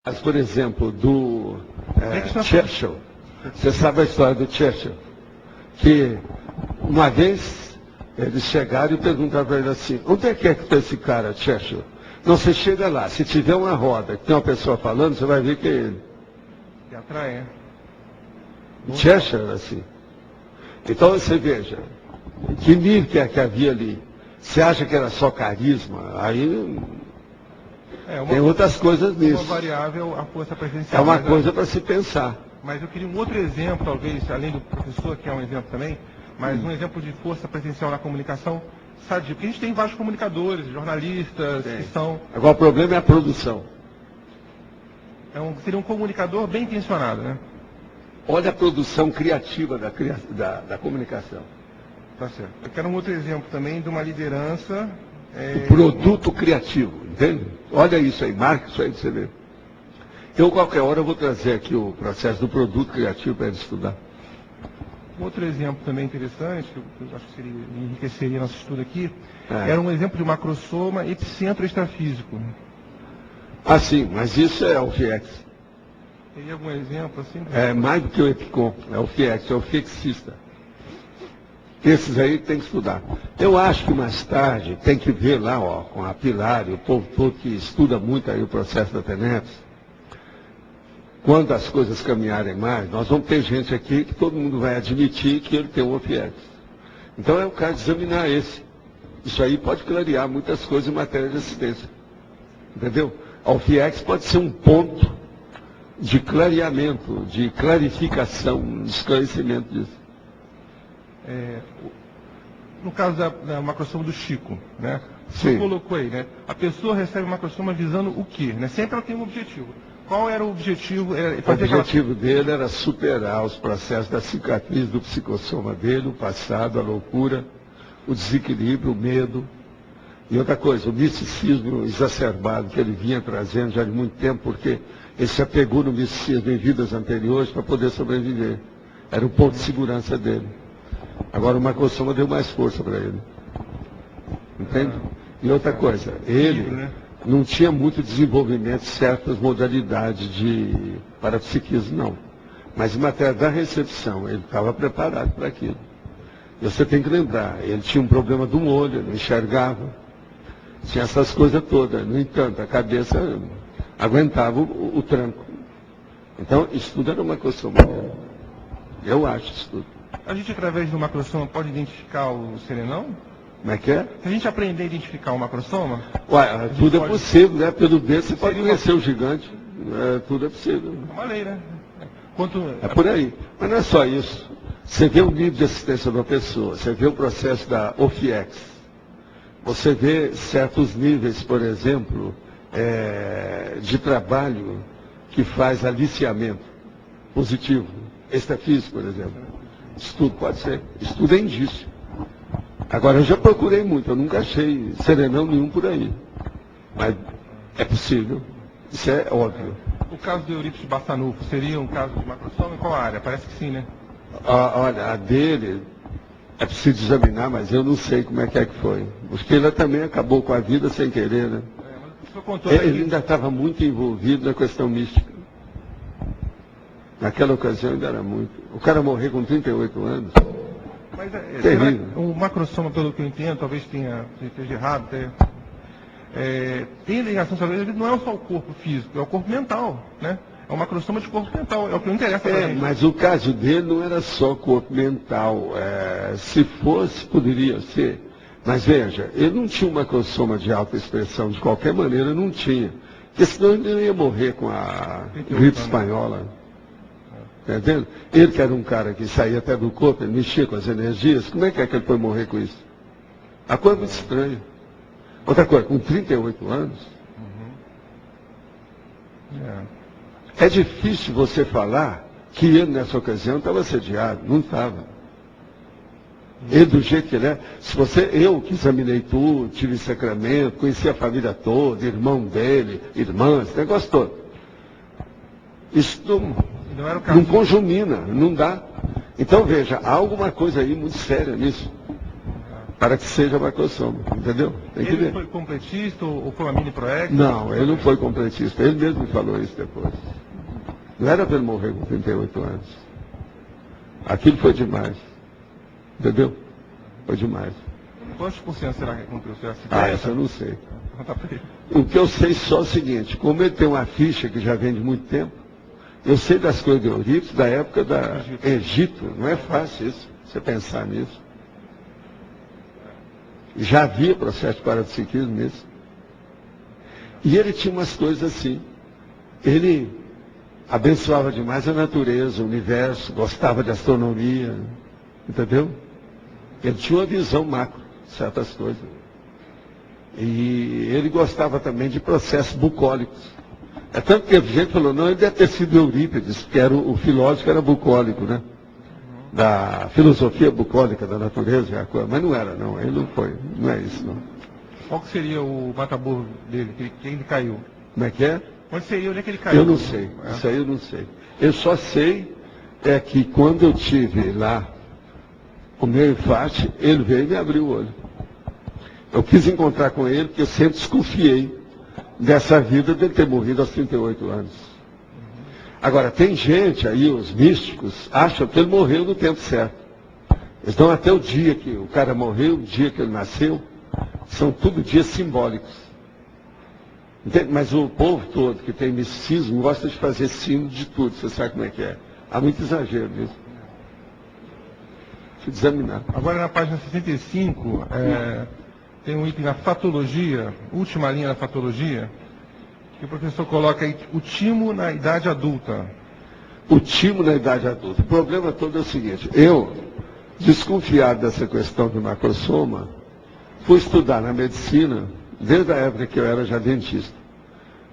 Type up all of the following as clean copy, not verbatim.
Mas, por exemplo, do Churchill, você sabe a história do Churchill? Que uma vez eles chegaram e perguntaram para ele assim: onde é que está esse cara, Churchill? Não, você chega lá, se tiver uma roda que tem uma pessoa falando, você vai ver que é ele. Que atrai, é? O Churchill era assim. Então você veja, que nível que havia ali? Você acha que era só carisma? Aí tem outras coisas nisso. Uma variável, a força presencial. É uma coisa para se pensar. Mas eu queria um outro exemplo, talvez, além do professor, que é um exemplo também, mas um exemplo de força presencial na comunicação sadia. Porque a gente tem vários comunicadores, jornalistas, que são... Agora o problema é a produção. Seria um comunicador bem intencionado, né? Olha a produção criativa da comunicação. Tá certo. Eu quero um outro exemplo também de uma liderança... Produto criativo, entende? Olha isso aí, marca isso aí para você ver. Eu, qualquer hora, eu vou trazer aqui o processo do produto criativo para ele estudar. Outro exemplo também interessante, que eu acho que enriqueceria nosso estudo aqui, era um exemplo de macrosoma epicentro extrafísico. Ah, sim, mas isso é o FIEX. Teria algum exemplo assim? É mais do que o EPICOM, é o FIEX, é o fiexista. Esses aí tem que estudar. Eu acho que mais tarde tem que ver lá, ó, com a Pilar e o povo todo que estuda muito aí o processo da TENEPS. Quando as coisas caminharem mais, nós vamos ter gente aqui que todo mundo vai admitir que ele tem um FIEX. Então é o caso de examinar esse. Isso aí pode clarear muitas coisas em matéria de assistência. Entendeu? O FIEX pode ser um ponto de clareamento, de clarificação, de esclarecimento disso. No caso da macrosoma do Chico, né? Sim. Você colocou aí, né? A pessoa recebe uma macrosoma visando o quê? Né? Sempre ela tem um objetivo. Qual era o objetivo? O objetivo dele era superar os processos da cicatriz do psicossoma dele, o passado, a loucura, o desequilíbrio, o medo. E outra coisa, o misticismo exacerbado que ele vinha trazendo já de muito tempo, porque ele se apegou no misticismo em vidas anteriores para poder sobreviver. Era o ponto de segurança dele. Agora o macrosoma deu mais força para ele. Entende? E outra coisa, ele não tinha muito desenvolvimento de certas modalidades de parapsiquismo, não. Mas em matéria da recepção, ele estava preparado para aquilo. E você tem que lembrar, ele tinha um problema de um olho, ele não enxergava. Tinha essas coisas todas. No entanto, a cabeça aguentava o tranco. Então, isso tudo era uma macrosoma. Eu acho isso tudo. A gente, através do macrosoma, pode identificar o serenão? Como é que é? Se a gente aprender a identificar o macrosoma... Ué, tudo é possível, né? Pelo dedo você pode conhecer o gigante. Tudo é possível. É uma lei, né? É por aí. Mas não é só isso. Você vê o nível de assistência da pessoa, você vê o processo da OFIEX. Você vê certos níveis, por exemplo, de trabalho que faz aliciamento positivo. Extrafísico, por exemplo. Isso tudo pode ser. Isso tudo é indício. Agora, eu já procurei muito, eu nunca achei serenão nenhum por aí. Mas é possível. Isso é óbvio. O caso do Eurípides Bassanufo seria um caso de macrosoma em qual área? Parece que sim, né? Olha, a dele é preciso examinar, mas eu não sei como é que foi. Porque ele também acabou com a vida sem querer, né? Ele ainda estava muito envolvido na questão mística. Naquela ocasião ainda era muito. O cara morreu com 38 anos. Mas terrível. O macrosoma, pelo que eu entendo, talvez esteja errado, tem ligação, talvez, não é só o corpo físico, é o corpo mental, né? É um macrosoma de corpo mental, é o que não interessa pra gente. Mas o caso dele não era só corpo mental. Se fosse, poderia ser. Mas veja, ele não tinha um macrosoma de alta expressão, de qualquer maneira não tinha. Porque senão ele não ia morrer com a gripe espanhola. Está entendendo? Ele que era um cara que saía até do corpo, ele mexia com as energias, como é que ele foi morrer com isso? A coisa é muito estranha. Outra coisa, com 38 anos, é difícil você falar que ele nessa ocasião estava assediado. Não estava. Ele do jeito que ele é, eu que examinei tudo, tive sacramento, conheci a família toda, irmão dele, irmã, esse negócio todo. Isso não conjumina, não dá. Então veja, há alguma coisa aí muito séria nisso. para que seja macrosoma, entendeu? Tem que Ele ver. foi completista ou foi uma mini proex? Não, ele não foi completista. Ele mesmo me falou isso depois. Não era para ele morrer com 38 anos. Aquilo foi demais. Entendeu? Foi demais. Quantos por cento será que cumpriu? Será 50? Ah, isso eu não sei. Conta pra ele. O que eu sei só é o seguinte, como ele tem uma ficha que já vem de muito tempo, eu sei das coisas de Eurípides da época da Egito. Não é fácil isso, você pensar nisso. Já havia processo de parapsiquismo nisso. E ele tinha umas coisas assim. Ele abençoava demais a natureza, o universo, gostava de astronomia, entendeu? Ele tinha uma visão macro de certas coisas. E ele gostava também de processos bucólicos. É tanto que a gente falou, não, ele deve ter sido Eurípides, que era o filósofo que era bucólico, né? Da filosofia bucólica da natureza, mas não era, não, ele não foi, não é isso, não. Qual que seria o mataburro dele? Quem ele caiu? Como é que é? Onde seria? Onde é que ele caiu? Eu não sei, isso aí eu não sei. Eu só sei é que quando eu tive lá o meu infarte, ele veio e me abriu o olho. Eu quis encontrar com ele, porque eu sempre desconfiei dessa vida dele ter morrido aos 38 anos. Agora, tem gente aí, os místicos, acham que ele morreu no tempo certo. Eles dão até o dia que o cara morreu, o dia que ele nasceu. São tudo dias simbólicos. Entende? Mas o povo todo que tem misticismo gosta de fazer símbolo de tudo. Você sabe como é que é. Há muito exagero nisso. Deixa eu examinar. Agora, na página 65, tem um item na fatologia, última linha da fatologia, que o professor coloca aí, o timo na idade adulta. O timo na idade adulta. O problema todo é o seguinte, eu, desconfiado dessa questão do macrosoma, fui estudar na medicina, desde a época que eu era já dentista.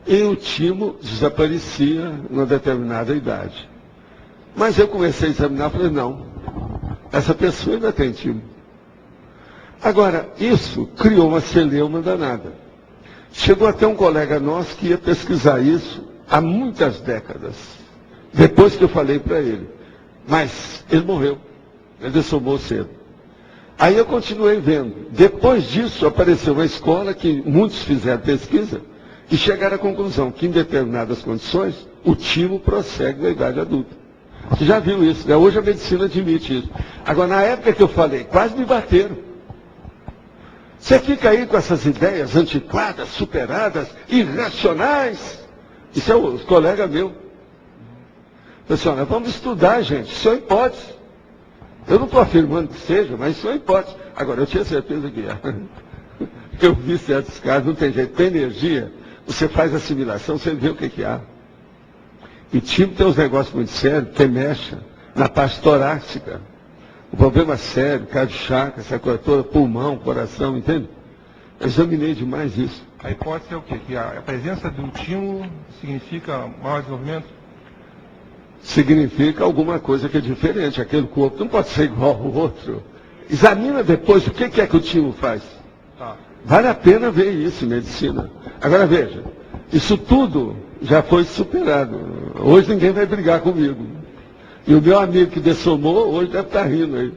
E o timo desaparecia numa determinada idade. Mas eu comecei a examinar e falei, não, essa pessoa ainda tem timo. Agora, isso criou uma celeuma danada. Chegou até um colega nosso que ia pesquisar isso há muitas décadas, depois que eu falei para ele. Mas ele morreu, ele dessomou cedo. Aí eu continuei vendo. Depois disso apareceu uma escola que muitos fizeram pesquisa e chegaram à conclusão que em determinadas condições o timo prossegue na idade adulta. Você já viu isso, né? Hoje a medicina admite isso. Agora, na época que eu falei, quase me bateram. Você fica aí com essas ideias antiquadas, superadas, irracionais. Isso é um colega meu. Pessoal, nós vamos estudar, gente. Isso é uma hipótese. Eu não estou afirmando que seja, mas isso é uma hipótese. Agora, eu tinha certeza que é. Eu vi certos casos, não tem jeito. Tem energia, você faz assimilação, você vê o que há. E timo tem uns negócios muito sérios, que mexe na parte torácica. O problema sério, cardio-chakra, essa coisa toda, pulmão, coração, entende? Eu examinei demais isso. A hipótese é o quê? Que a presença do timo significa maior desenvolvimento? Significa alguma coisa que é diferente. Aquele corpo não pode ser igual ao outro. Examina depois o que é que o timo faz. Tá. Vale a pena ver isso em medicina. Agora veja, isso tudo já foi superado. Hoje ninguém vai brigar comigo. E o meu amigo que dessomou, hoje deve estar rindo aí.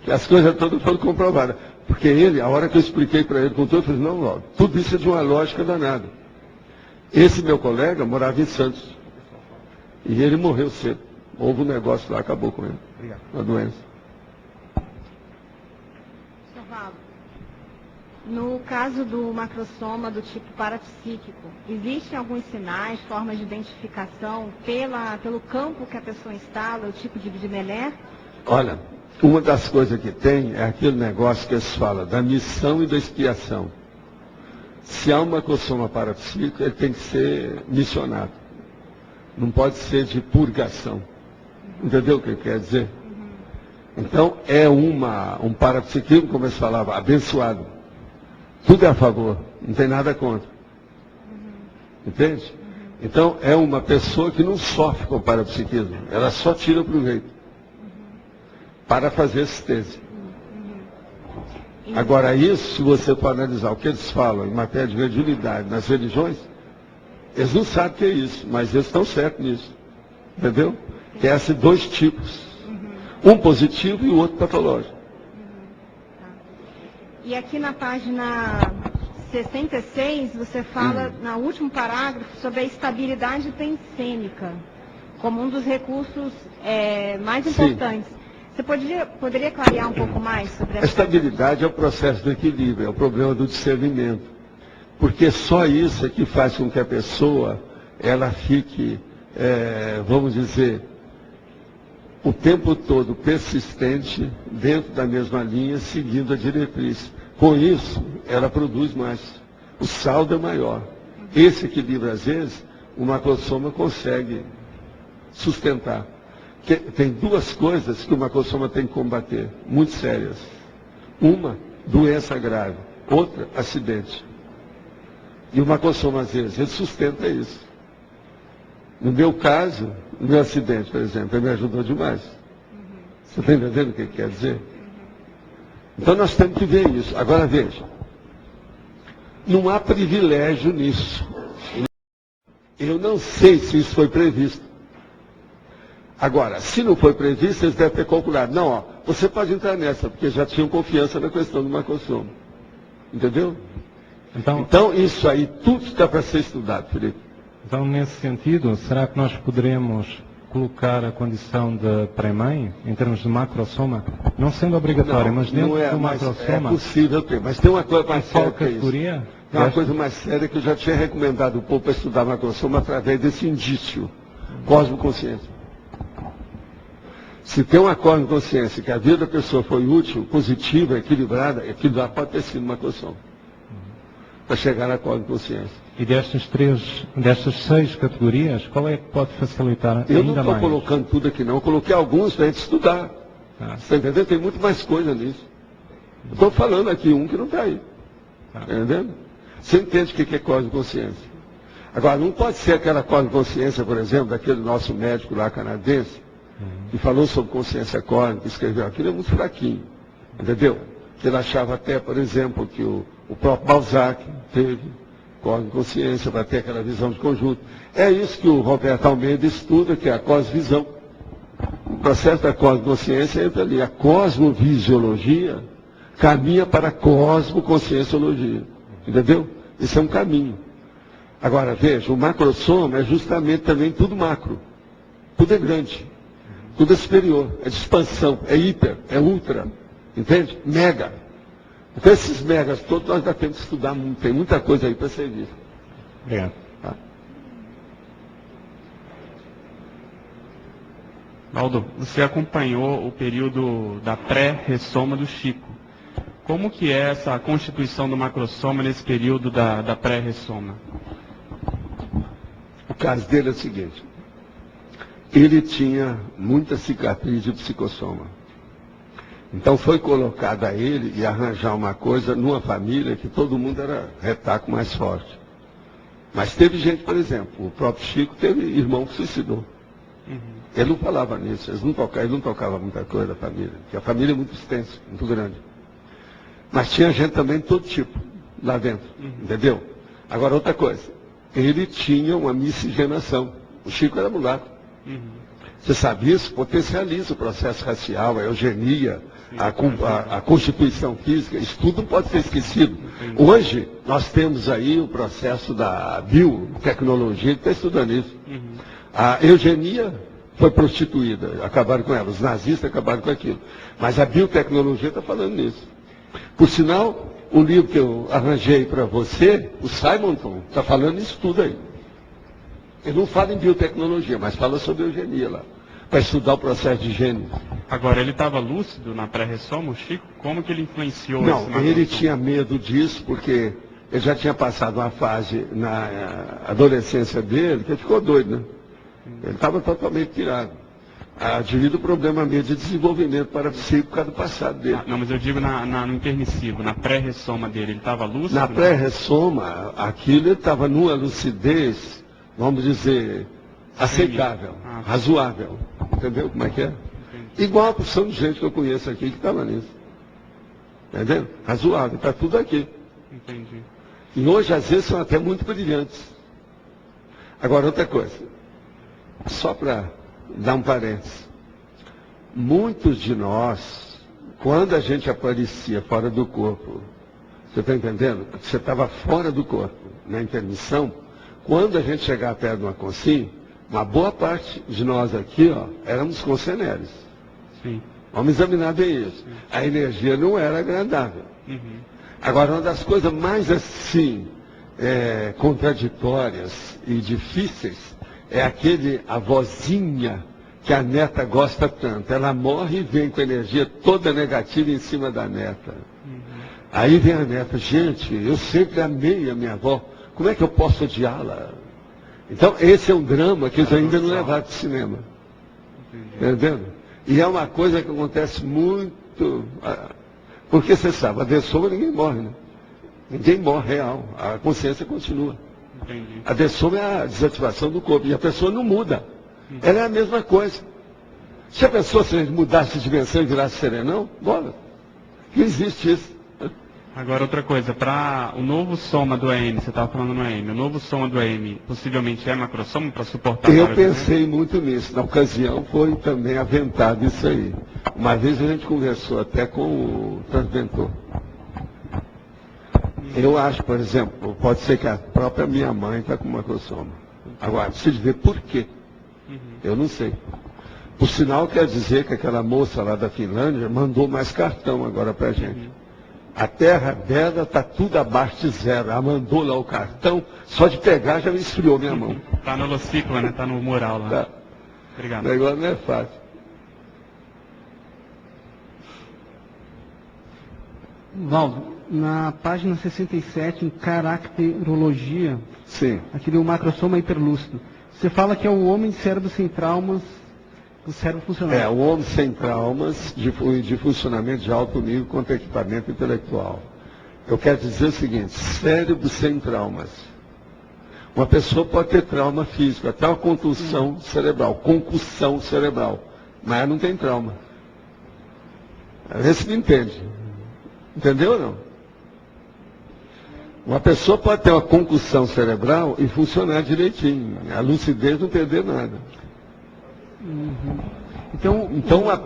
Que as coisas todas foram comprovadas. Porque ele, a hora que eu expliquei para ele com tudo, eu falei, não, logo, tudo isso é de uma lógica danada. Esse meu colega morava em Santos. E ele morreu cedo. Houve um negócio lá, acabou com ele. Obrigado. Uma doença. Sr. Valdo, no caso do macrosoma do tipo parapsíquico, existem alguns sinais, formas de identificação pelo campo que a pessoa instala, o tipo de Meller? Olha, uma das coisas que tem é aquele negócio que eles falam da missão e da expiação. Se há um macrosoma parapsíquico, ele tem que ser missionado. Não pode ser de purgação. Entendeu o que quer dizer? Então, é um parapsiquismo, como eles falavam, abençoado. Tudo é a favor, não tem nada contra. Entende? Então, é uma pessoa que não sofre com o parapsiquismo. Ela só tira proveito. Para fazer assistência. Agora, isso, se você for analisar o que eles falam em matéria de mediunidade nas religiões, eles não sabem o que é isso, mas eles estão certos nisso. Entendeu? Que é esses dois tipos. Um positivo e o outro patológico. E aqui na página 66, você fala, no último parágrafo, sobre a estabilidade pensêmica, como um dos recursos mais importantes. Você poderia clarear um pouco mais sobre A essa? estabilidade é o processo do equilíbrio, é o problema do discernimento. Porque só isso é que faz com que a pessoa, ela fique, vamos dizer, o tempo todo persistente, dentro da mesma linha, seguindo a diretriz. Com isso, ela produz mais. O saldo é maior. Esse equilíbrio, às vezes, o macrosoma consegue sustentar. Tem duas coisas que o macrosoma tem que combater, muito sérias. Uma, doença grave. Outra, acidente. E o macrosoma, às vezes, ele sustenta isso. No meu caso, no meu acidente, por exemplo, ele me ajudou demais. Você está entendendo o que quer dizer? Então nós temos que ver isso. Agora veja, não há privilégio nisso. Eu não sei se isso foi previsto. Agora, se não foi previsto, eles devem ter calculado. Não, ó, você pode entrar nessa, porque já tinham confiança na questão do macrosoma. Entendeu? Então isso aí, tudo está para ser estudado, Felipe. Então, nesse sentido, será que nós poderemos colocar a condição de pré-mãe, em termos de macrosoma, não sendo obrigatória, mas dentro do macrosoma? É possível ter, mas tem uma coisa mais séria que é isso. Categoria? Tem uma coisa mais séria que eu já tinha recomendado o povo para estudar macrosoma através desse indício, cosmoconsciência. Se tem uma cosmoconsciência que a vida da pessoa foi útil, positiva, equilibrada, aquilo lá pode ter sido macrosoma. Para chegar na cosmoconsciência. E destas 6 categorias, qual é que pode facilitar ainda mais? Eu não estou colocando tudo aqui não, eu coloquei alguns para a gente estudar. Você está entendendo? Tem muito mais coisa nisso. Estou falando aqui um que não está aí. Está entendendo? Você entende o que é cosmoconsciência. Agora, não pode ser aquela cosmoconsciência, por exemplo, daquele nosso médico lá canadense, que falou sobre consciência cósmica, escreveu aquilo, é muito fraquinho. Entendeu? Ele achava até, por exemplo, que o próprio Balzac teve cosmoconsciência para ter aquela visão de conjunto. É isso que o Roberto Almeida estuda, que é a cosvisão. O processo da cosmoconsciência entra ali. A cosmovisiologia caminha para a cosmoconscienciologia. Entendeu? Esse é um caminho. Agora, veja, o macrosoma é justamente também tudo macro. Tudo é grande. Tudo é superior. É de expansão. É hiper. É ultra. Entende? Mega. Então esses megas todos nós ainda temos que estudar muito. Tem muita coisa aí para ser vista. Obrigado. Tá? Valdo, você acompanhou o período da pré-ressoma do Chico. Como que é essa constituição do macrosoma nesse período da pré-ressoma? O caso dele é o seguinte. Ele tinha muita cicatriz de psicossoma. Então foi colocado a ele e arranjar uma coisa numa família que todo mundo era retaco mais forte. Mas teve gente, por exemplo, o próprio Chico teve irmão que suicidou. Ele não falava nisso, ele não tocava muita coisa da família, porque a família é muito extensa, muito grande. Mas tinha gente também de todo tipo, lá dentro, entendeu? Agora outra coisa, ele tinha uma miscigenação, o Chico era mulato. Você sabe isso? Potencializa o processo racial, a eugenia, a constituição física, isso tudo não pode ser esquecido. Hoje, nós temos aí o processo da biotecnologia, que está estudando isso. A eugenia foi prostituída, acabaram com ela, os nazistas acabaram com aquilo. Mas a biotecnologia está falando nisso. Por sinal, o livro que eu arranjei para você, o Simonton, está falando isso tudo aí. Ele não fala em biotecnologia, mas fala sobre eugenia lá, para estudar o processo de gênero. Agora, ele estava lúcido na pré-ressoma, o Chico? Como que ele influenciou esse Não, ele tinha medo disso, porque ele já tinha passado uma fase na adolescência dele, que ele ficou doido, né? Ele estava totalmente pirado. Devido ao problema mesmo de desenvolvimento parapsíquico por causa do passado dele. Não, mas eu digo no intermissivo, na pré-ressoma dele, ele estava lúcido? Na pré-ressoma, aquilo ele estava numa lucidez, vamos dizer, aceitável, razoável. Entendeu como é que é? Igual a porção de gente que eu conheço aqui que estava nisso. Entendeu? Razoável, está tudo aqui. Entendi. E hoje, às vezes, são até muito brilhantes. Agora, outra coisa. Só para dar um parênteses. Muitos de nós Quando a gente aparecia fora do corpo, você está entendendo? Você estava fora do corpo, na intermissão. Quando a gente chegava perto de uma consciência, uma boa parte de nós aqui, ó, éramos consciências. Sim. Vamos examinar bem isso. A energia não era agradável. Agora, uma das coisas mais assim, contraditórias e difíceis, é a vozinha que a neta gosta tanto. Ela morre e vem com a energia toda negativa em cima da neta. Aí vem a neta, gente, eu sempre amei a minha avó, como é que eu posso odiá-la? Então, esse é um drama que eles ainda não levaram para o cinema. Entendendo? E é uma coisa que acontece muito. Porque você sabe, a dessoma ninguém morre, né? Ninguém morre real. A consciência continua. Entendi. A dessoma é a desativação do corpo. E a pessoa não muda. Ela é a mesma coisa. Se a pessoa se mudasse de dimensão e virasse serenão, bora. Não existe isso. Agora outra coisa, para o novo soma do AM, você estava falando no AM, o novo soma do AM possivelmente é macrosoma para suportar... Eu pensei muito nisso. Na ocasião foi também aventado isso aí. Uma vez a gente conversou até com o transventor. Eu acho, por exemplo, pode ser que a própria minha mãe está com macrosoma. Agora, preciso ver por quê. Eu não sei. Por sinal, quer dizer que aquela moça lá da Finlândia mandou mais cartão agora para a gente. A terra dela está tudo abaixo de zero. Ela mandou lá o cartão, só de pegar já me esfriou minha mão. Está no holociclo, né? Está no mural lá. Tá. Obrigado. O negócio não é fácil. Valdo, na página 67, em caracterologia, Sim. aqui do macrosoma hiperlúcido, você fala que é o homem de cérebro sem traumas, o cérebro funcional. É, o homem sem traumas, de funcionamento de alto nível contra equipamento intelectual. Eu quero dizer o seguinte, cérebro sem traumas. Uma pessoa pode ter trauma físico, até uma concussão cerebral, concussão cerebral, mas não tem trauma. Vê se me entende. Entendeu ou não? Uma pessoa pode ter uma concussão cerebral e funcionar direitinho. A lucidez não perder nada. Então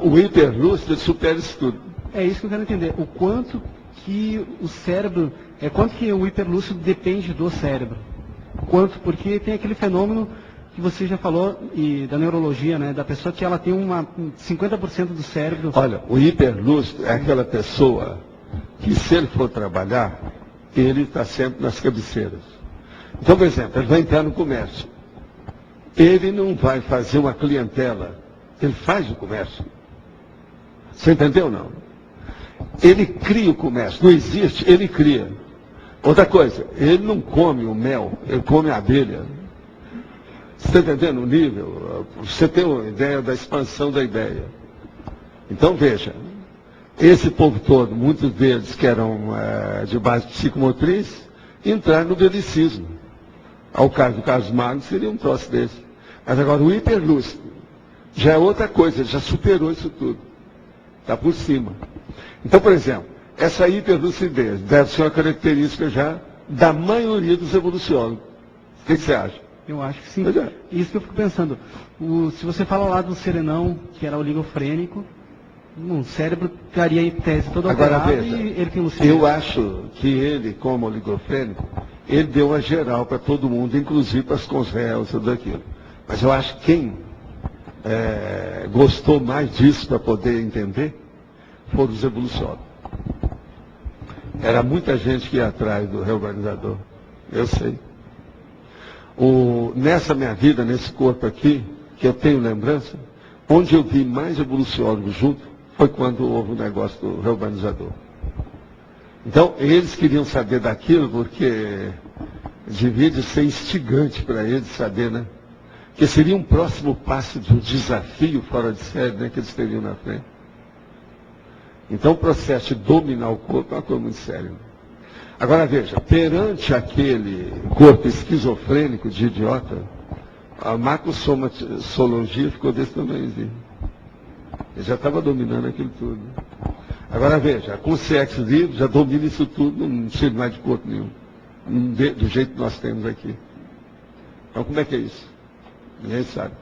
o hiperlúcido supera isso tudo. é isso que eu quero entender. O quanto que o cérebro, quanto que o hiperlúcido depende do cérebro. Quanto, porque tem aquele fenômeno que você já falou, e da neurologia, né? Da pessoa que ela tem 50% do cérebro. Olha, o hiperlúcido é aquela pessoa que, se ele for trabalhar, ele está sempre nas cabeceiras. Então, por exemplo, ele vai entrar no comércio. Ele não vai fazer uma clientela. Ele faz o comércio. Você entendeu ou não? Ele cria o comércio. Não existe, ele cria. Outra coisa, ele não come o mel, ele come a abelha. Você está entendendo o nível? Você tem uma ideia da expansão da ideia. Então, veja. Esse povo todo, muitos deles que eram de base psicomotriz, entraram no belicismo. Ao caso do Carlos Magno, seria um troço desse. Mas agora o hiperlúcido já é outra coisa, ele já superou isso tudo. Está por cima. Então, por exemplo, essa hiperlucidez deve ser uma característica já da maioria dos evoluciólogos. O que você acha? Eu acho que sim. Pois é. Isso que eu fico pensando. Se você fala lá do serenão, que era oligofrênico, o cérebro estaria em tese todo Agora alterado veja, e ele tem lucidez. eu acho que ele, como oligofrênico, ele deu uma geral para todo mundo, inclusive para as consréias, tudo aquilo. Mas eu acho que quem gostou mais disso para poder entender foram os evoluciólogos. Era muita gente que ia atrás do reorganizador. Eu sei. Nessa minha vida, nesse corpo aqui, que eu tenho lembrança, onde eu vi mais evoluciólogos junto, foi quando houve o negócio do reorganizador. Então, eles queriam saber daquilo, porque devia de ser instigante para eles saber, né? Que seria um próximo passo de um desafio fora de série, né? Que eles teriam na frente. Então, o processo de dominar o corpo é uma coisa muito séria. Agora, veja, perante aquele corpo esquizofrênico de idiota, a macrosomologia ficou desse tamanhozinho. Ele já estava dominando aquilo tudo. Agora veja, a consciência livre já domina isso tudo, não precisa mais de corpo nenhum. Do jeito que nós temos aqui. Então como é que é isso? Ninguém sabe.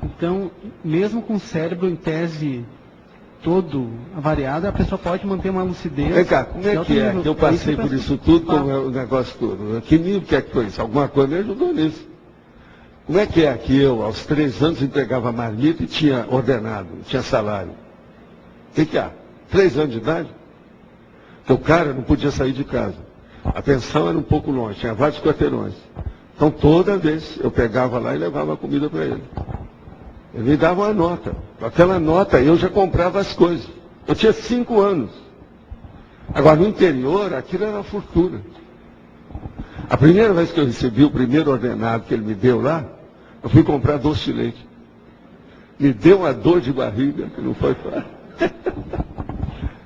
Então, mesmo com o cérebro em tese todo avariado, a pessoa pode manter uma lucidez. Vem cá, como é alto que é nível. que eu passei por isso tudo, como é o negócio todo? Que nível que é que foi isso? Alguma coisa me ajudou nisso. Como é que eu, aos 3 anos, entregava marmita e tinha ordenado, tinha salário? O que há? 3 anos de idade? Porque o cara não podia sair de casa. A pensão era um pouco longe, tinha vários quarteirões. Então toda vez eu pegava lá e levava a comida para ele. Ele me dava uma nota. Com aquela nota eu já comprava as coisas. Eu tinha 5 anos. Agora no interior aquilo era uma fortuna. A primeira vez que eu recebi o primeiro ordenado que ele me deu lá, eu fui comprar doce de leite. Me deu uma dor de barriga, que não foi fácil.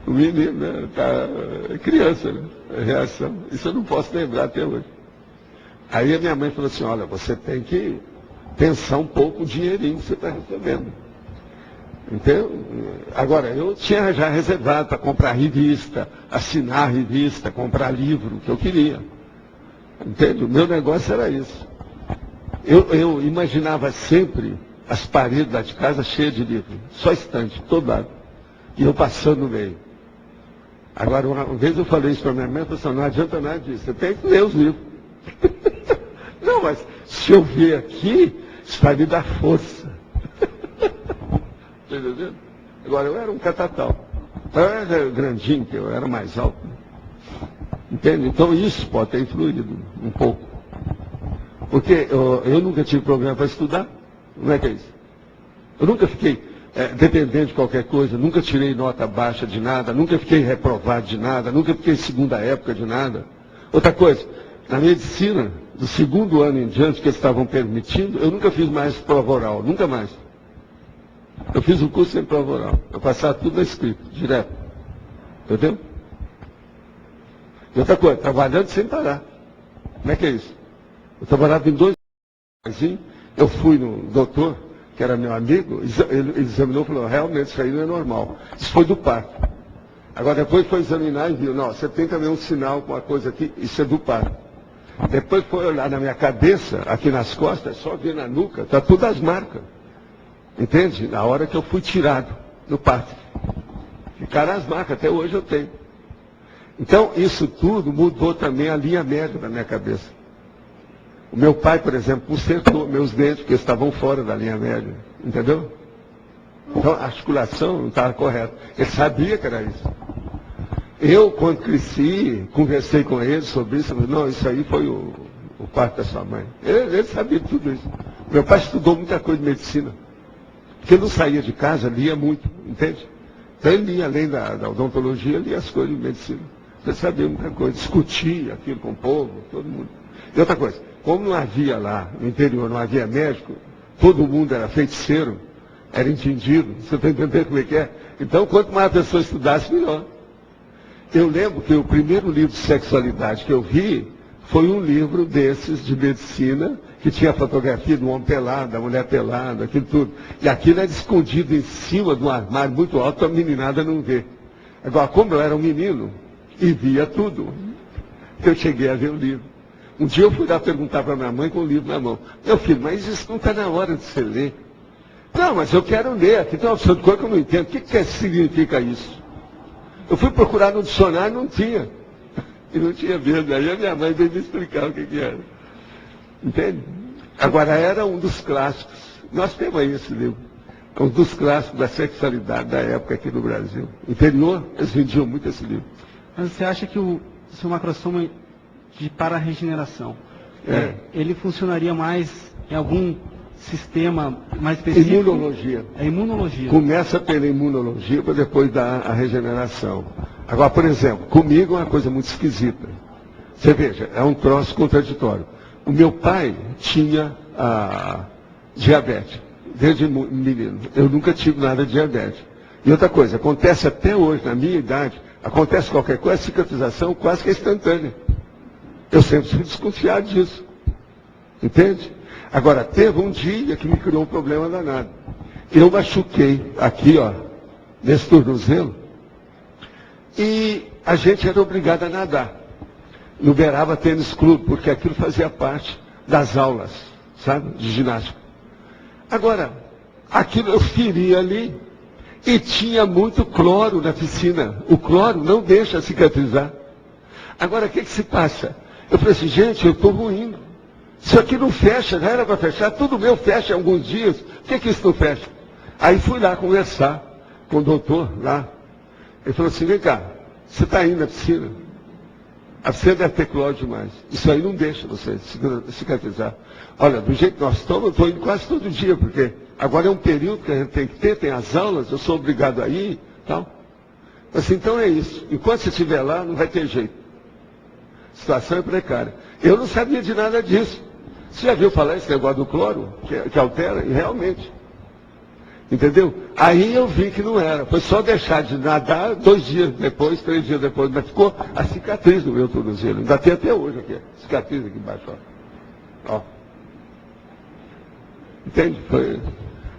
O menino, né, tá criança, né? Reação. Isso eu não posso lembrar até hoje. Aí a minha mãe falou assim, olha, você tem que pensar um pouco o dinheirinho que você está recebendo. Entendeu? Agora, eu tinha já reservado para comprar revista, assinar revista, comprar livro, que eu queria. Entende? O meu negócio era isso. Eu imaginava sempre as paredes lá de casa cheias de livro, só estante, todo lado. E eu passando no meio. Agora, uma vez eu falei isso para minha mãe, ela falou assim, não adianta nada disso, você tem que ler os livros. Não, mas se eu ver aqui, isso vai me dar força. Está entendendo? Agora, eu era um catatal. Eu era grandinho, eu era mais alto. Entende? Então isso pode ter influído um pouco. Porque eu nunca tive problema para estudar. Não é que é isso? Eu nunca fiquei dependente de qualquer coisa, nunca tirei nota baixa de nada, nunca fiquei reprovado de nada, nunca fiquei segunda época de nada. Outra coisa, na medicina, do 2º ano em diante que eles estavam permitindo, eu nunca fiz mais prova oral, nunca mais. Eu fiz o curso sem prova oral. Eu passava tudo na escrita, direto. Entendeu? E outra coisa, trabalhando sem parar. Como é que é isso? Eu trabalhava em 2 anos, eu fui no doutor, que era meu amigo, ele examinou e falou, realmente isso aí não é normal. Isso foi do parto. Agora depois foi examinar e viu, não, você tem também um sinal com uma coisa aqui, isso é do parto. Depois foi olhar na minha cabeça, aqui nas costas, só ver na nuca, está tudo as marcas. Entende? Na hora que eu fui tirado no parto. Ficaram as marcas, até hoje eu tenho. Então, isso tudo mudou também a linha média da minha cabeça. O meu pai, por exemplo, consertou meus dentes, porque estavam fora da linha média. Entendeu? Então, a articulação não estava correta. Ele sabia que era isso. Eu, quando cresci, conversei com ele sobre isso. Falei, não, isso aí foi o parto da sua mãe. Ele sabia de tudo isso. Meu pai estudou muita coisa de medicina. Porque ele não saía de casa, lia muito, entende? Então ele lia, além da odontologia, lia as coisas de medicina. Ele sabia muita coisa, discutia aquilo com o povo, todo mundo. E outra coisa, como não havia lá, no interior, não havia médico, todo mundo era feiticeiro, era entendido, você está entendendo como é que é? Então, quanto mais a pessoa estudasse, melhor. Eu lembro que o primeiro livro de sexualidade que eu vi foi um livro desses de medicina, que tinha a fotografia do homem pelado, da mulher pelada, aquilo tudo. E aquilo era escondido em cima de um armário muito alto para a meninada não ver. Agora, como eu era um menino e via tudo, eu cheguei a ver o livro. Um dia eu fui lá perguntar para minha mãe com o livro na mão. Meu filho, mas isso não está na hora de você ler. Não, mas eu quero ler. Aqui tem uma opção de coisa que eu não entendo. O que significa isso? Eu fui procurar no dicionário, não tinha. E não tinha mesmo. Aí a minha mãe veio me explicar o que era. Entende? Agora, era um dos clássicos. Nós temos aí esse livro. É um dos clássicos da sexualidade da época aqui no Brasil. Interior, eles vendiam muito esse livro. Mas você acha que o seu macrosoma para a regeneração, ele funcionaria mais em algum sistema mais específico? Imunologia. É imunologia. Começa pela imunologia para depois dar a regeneração. Agora, por exemplo, comigo é uma coisa muito esquisita. Você veja, é um troço contraditório. O meu pai tinha diabetes, desde menino. Eu nunca tive nada de diabetes. E outra coisa, acontece até hoje, na minha idade, acontece qualquer coisa, a cicatrização quase que é instantânea. Eu sempre fui desconfiado disso. Entende? Agora, teve um dia que me criou um problema danado. Eu machuquei aqui, ó, nesse tornozelo, e a gente era obrigado a nadar. No Beraba Tênis Clube, porque aquilo fazia parte das aulas, sabe, de ginástica. Agora, aquilo eu feri ali, E tinha muito cloro na piscina. O cloro não deixa cicatrizar. Agora, o que se passa? Eu falei assim, gente, eu estou ruindo. Isso aqui não fecha, não era para fechar, tudo meu fecha em alguns dias. Por que isso não fecha? Aí fui lá conversar com o doutor lá. Ele falou assim, vem cá, você está indo na piscina? A piscina deve ter cloro demais. Isso aí não deixa você cicatrizar. Olha, do jeito que nós estamos, eu estou indo quase todo dia, porque agora é um período que a gente tem que ter, tem as aulas, eu sou obrigado a ir, tal. Assim, então é isso. Enquanto você estiver lá, não vai ter jeito. A situação é precária. Eu não sabia de nada disso. Você já viu falar esse negócio do cloro, que altera? E realmente. Entendeu? Aí eu vi que não era. Foi só deixar de nadar 2 dias depois, 3 dias depois. Mas ficou a cicatriz no meu tornozelo. Ainda tem até hoje aqui. Cicatriz aqui embaixo. Ó. Entende?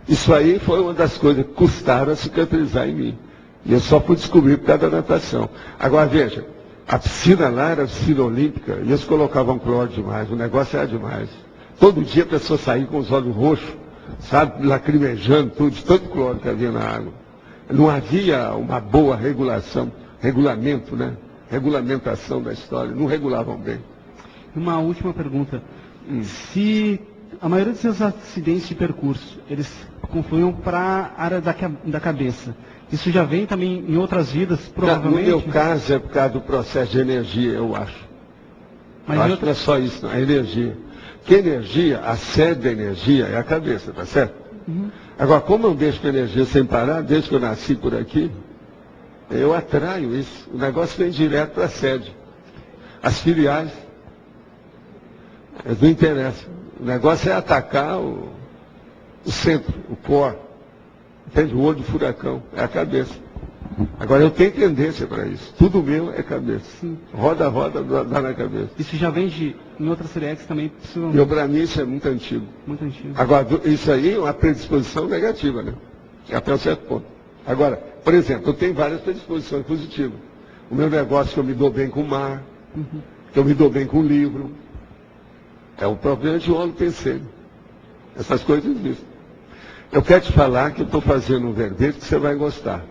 Isso aí foi uma das coisas que custaram a cicatrizar em mim. E eu só fui descobrir por causa da natação. Agora veja, a piscina lá era piscina olímpica e eles colocavam cloro demais. O negócio era demais. Todo dia a pessoa saía com os olhos roxos, sabe, lacrimejando tudo, de tanto cloro que havia na água. Não havia uma boa regulamento, né? Regulamentação da história. Não regulavam bem. Uma última pergunta. Se a maioria dos acidentes de percurso, eles confluem para a área da cabeça, isso já vem também em outras vidas, provavelmente? No meu caso é por causa do processo de energia, eu acho. Mas eu acho que não é só isso, não, é energia. Porque energia, a sede da energia é a cabeça, tá certo? Uhum. Agora, como eu deixo a energia sem parar, desde que eu nasci por aqui, eu atraio isso. O negócio vem direto para a sede. As filiais, não interessa. O negócio é atacar o centro, o core. Entende? O olho do furacão, é a cabeça. Agora, eu tenho tendência para isso. Tudo meu é cabeça. Roda, dá na cabeça. Isso já vem em outras CDX também? E para mim isso é muito antigo. Muito antigo. Agora, isso aí é uma predisposição negativa, né? Até um certo ponto. Agora, por exemplo, eu tenho várias predisposições positivas. O meu negócio é que eu me dou bem com o mar, que eu me dou bem com o livro. É o próprio angiolo penseiro. Essas coisas existem. Eu quero te falar que eu estou fazendo um verbete que você vai gostar,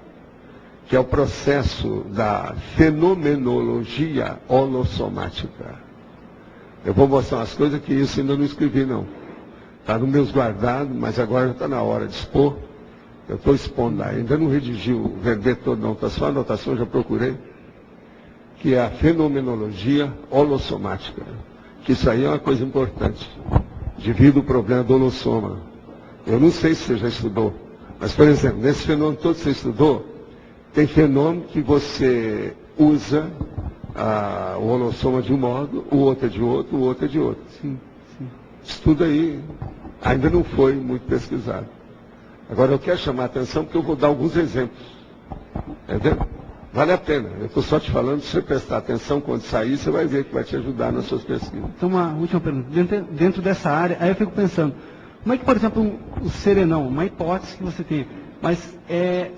que é o processo da fenomenologia holossomática. Eu vou mostrar umas coisas que isso ainda não escrevi, não. Está nos meus guardados, mas agora já está na hora de expor. Eu estou expondo lá. Ainda não redigi o verbete todo, não. Está só a anotação, já procurei. Que é a fenomenologia holossomática. Que isso aí é uma coisa importante. Devido ao problema do holossoma. Eu não sei se você já estudou, mas, por exemplo, nesse fenômeno todo que você estudou, tem fenômeno que você usa o holossoma de um modo, o outro é de outro, o outro é de outro. Sim. Estudo aí, ainda não foi muito pesquisado. Agora eu quero chamar a atenção porque eu vou dar alguns exemplos. Entendeu? Vale a pena. Eu estou só te falando, se você prestar atenção quando sair, você vai ver que vai te ajudar nas suas pesquisas. Então, uma última pergunta. Dentro dessa área, aí eu fico pensando, como é que, por exemplo, o serenão, uma hipótese que você tem, mas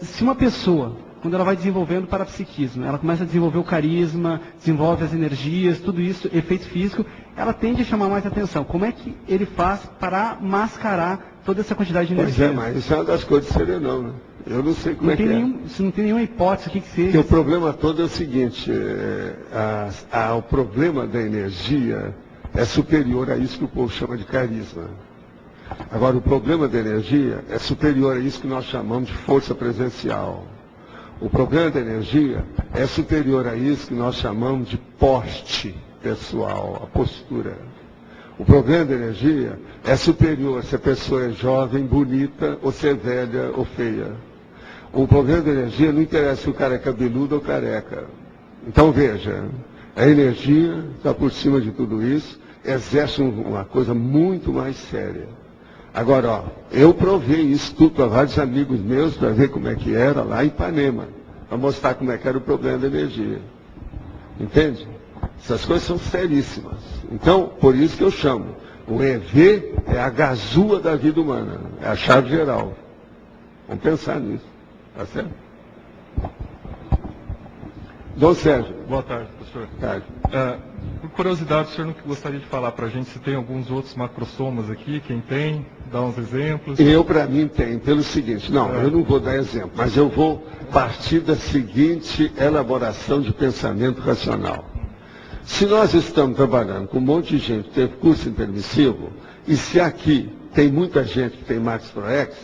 se uma pessoa, quando ela vai desenvolvendo parapsiquismo, ela começa a desenvolver o carisma, desenvolve as energias, tudo isso, efeito físico, ela tende a chamar mais atenção. Como é que ele faz para mascarar toda essa quantidade de energia? Pois é, mas isso é uma das coisas do serenão, né? Eu não sei como é que é. Se não tem nenhuma hipótese, o que seja. Porque o problema todo é o seguinte, o problema da energia é superior a isso que o povo chama de carisma. Agora, o problema da energia é superior a isso que nós chamamos de força presencial. O problema da energia é superior a isso que nós chamamos de porte pessoal, a postura. O problema da energia é superior se a pessoa é jovem, bonita, ou se é velha ou feia. O problema da energia não interessa se o cara é cabeludo ou careca. Então veja, a energia está por cima de tudo isso, exerce uma coisa muito mais séria. Agora, ó, eu provei isso tudo para vários amigos meus, para ver como é que era lá em Ipanema, para mostrar como é que era o problema da energia. Entende? Essas coisas são seríssimas. Então, por isso que eu chamo. O EV é a gazua da vida humana, é a chave geral. Vamos pensar nisso. Tá certo? Dom Sérgio. Boa tarde, professor. Tarde. Por curiosidade, o senhor não gostaria de falar para a gente se tem alguns outros macrossomas aqui, quem tem, dar uns exemplos? Para mim, tem. Pelo seguinte, eu não vou dar exemplo, mas eu vou partir da seguinte elaboração de pensamento racional. Se nós estamos trabalhando com um monte de gente que teve curso intermissivo, e se aqui tem muita gente que tem Max Pro X,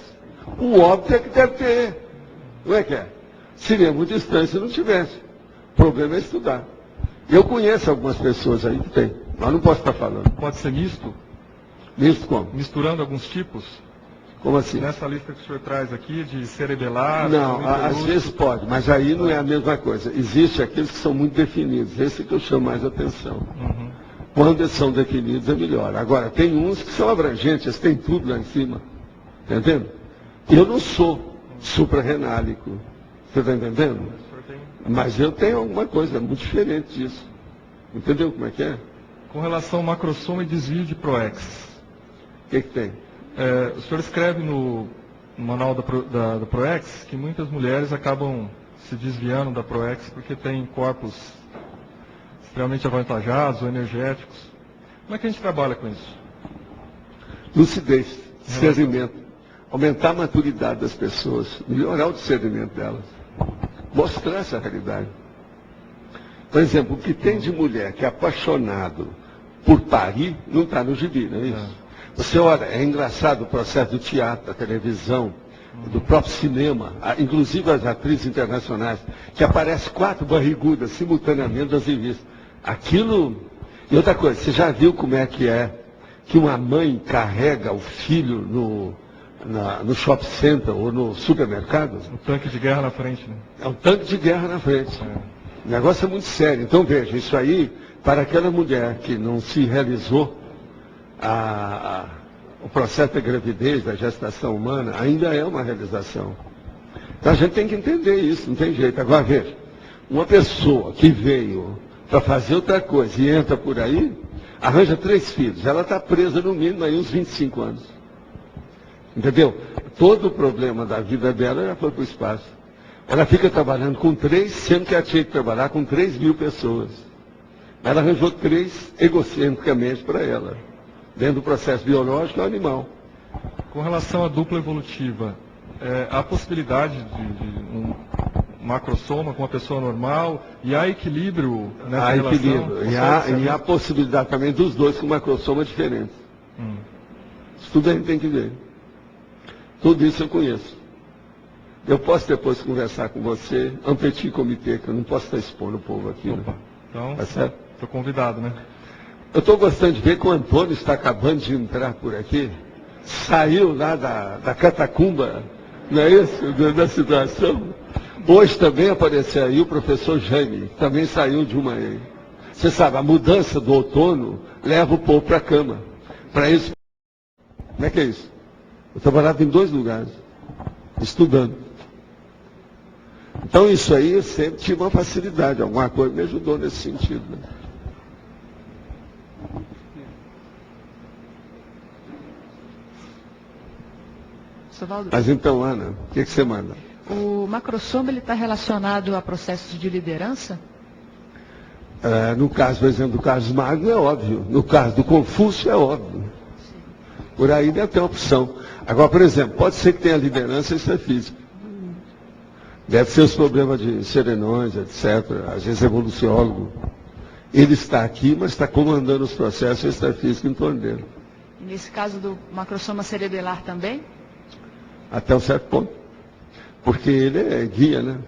o óbvio é que deve ter. Não é que é? Seria muito estranho se não tivesse. O problema é estudar. Eu conheço algumas pessoas aí que tem, mas não posso estar falando. Pode ser misto? Misto como? Misturando alguns tipos? Como assim? Nessa lista que o senhor traz aqui, de cerebelar... Não, às vezes pode, mas aí não é a mesma coisa. Existem aqueles que são muito definidos, esse é que eu chamo mais atenção. Uhum. Quando eles são definidos é melhor. Agora, tem uns que são abrangentes, tem tudo lá em cima. Está entendendo? Eu não sou suprarrenálico. Você está entendendo? Mas eu tenho alguma coisa muito diferente disso. Entendeu como é que é? Com relação ao macrosoma e desvio de ProX. O que tem? O senhor escreve no manual da ProX que muitas mulheres acabam se desviando da ProX porque têm corpos extremamente avantajados ou energéticos. Como é que a gente trabalha com isso? Lucidez, discernimento. Aumentar a maturidade das pessoas, melhorar o discernimento delas. Mostrar essa realidade. Por exemplo, o que tem de mulher que é apaixonado por parir, não está no gibi, não é isso? Você olha, é engraçado o processo do teatro, da televisão, do próprio cinema, inclusive as atrizes internacionais, que aparecem 4 barrigudas simultaneamente nas revistas. Aquilo... E outra coisa, você já viu como é que uma mãe carrega o filho no shopping center ou no supermercado? Um tanque de guerra na frente, né? É um tanque de guerra na frente. O negócio é muito sério. Então veja, isso aí, para aquela mulher que não se realizou o processo da gravidez, da gestação humana, ainda é uma realização. Então a gente tem que entender isso, não tem jeito. Agora veja, uma pessoa que veio para fazer outra coisa e entra por aí, arranja 3 filhos, ela está presa no mínimo aí uns 25 anos. Entendeu? Todo o problema da vida dela já foi para o espaço. Ela fica trabalhando com 3, sendo que ela tinha que trabalhar com 3.000 pessoas. Ela arranjou 3 egocentricamente para ela. Dentro do processo biológico é o animal. Com relação à dupla evolutiva, há possibilidade de um macrosoma com uma pessoa normal? E há equilíbrio nessa relação? Há equilíbrio. E há possibilidade também dos dois com macrosoma diferente. Isso tudo a gente tem que ver. Tudo isso eu conheço. Eu posso depois conversar com você, um petit comitê, que eu não posso estar expondo o povo aqui. Opa, né? então, tá certo? Estou convidado, né? Eu estou gostando de ver que o Antônio está acabando de entrar por aqui. Saiu lá da catacumba, não é isso? Da situação. Hoje também apareceu aí o professor Jaime, que também saiu de uma aí. Você sabe, a mudança do outono leva o povo para a cama. Para isso. Como é que é isso? Eu trabalhava em 2 lugares, estudando. Então isso aí eu sempre tive uma facilidade, alguma coisa me ajudou nesse sentido. Né? Mas então, Ana, o que você manda? O macrosoma está relacionado a processos de liderança? No caso, por exemplo, do Carlos Magno é óbvio. No caso do Confúcio é óbvio. Por aí deve ter uma opção. Agora, por exemplo, pode ser que tenha liderança extrafísica. Deve ser os problemas de serenões, etc. Às vezes evoluciólogo. Ele está aqui, mas está comandando os processos extrafísicos em torno dele. E nesse caso do macrosoma cerebelar também? Até um certo ponto. Porque ele é guia, né?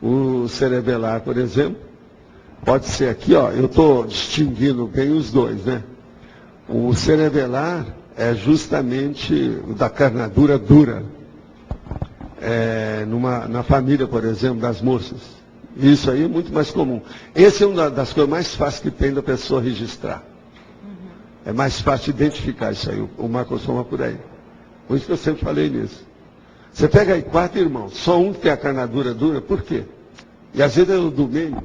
O cerebelar, por exemplo, pode ser aqui, ó, eu estou distinguindo bem os dois, né? O cerebelar é justamente o da carnadura dura. Na família, por exemplo, das moças. Isso aí é muito mais comum. Esse é uma das coisas mais fáceis que tem da pessoa registrar. É mais fácil identificar isso aí, o macrosoma por aí. Por isso que eu sempre falei nisso. Você pega aí 4 irmãos, só um que tem a carnadura dura, por quê? E às vezes é o do meio.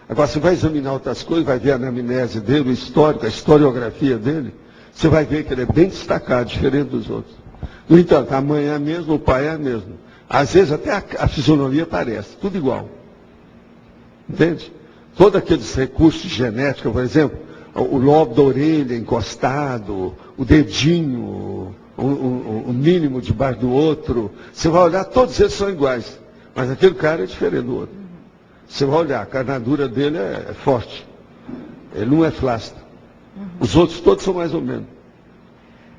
Agora você vai examinar outras coisas, vai ver a anamnese dele, o histórico, a historiografia dele, você vai ver que ele é bem destacado, diferente dos outros. No entanto, a mãe é a mesma, o pai é a mesma. Às vezes até a fisionomia parece, tudo igual. Entende? Todos aqueles recursos de genética, por exemplo, o lobo da orelha encostado, o dedinho, um mínimo debaixo do outro. Você vai olhar, todos eles são iguais. Mas aquele cara é diferente do outro. Você vai olhar, a carnadura dele é forte. Ele não é flácido. Os outros todos são mais ou menos.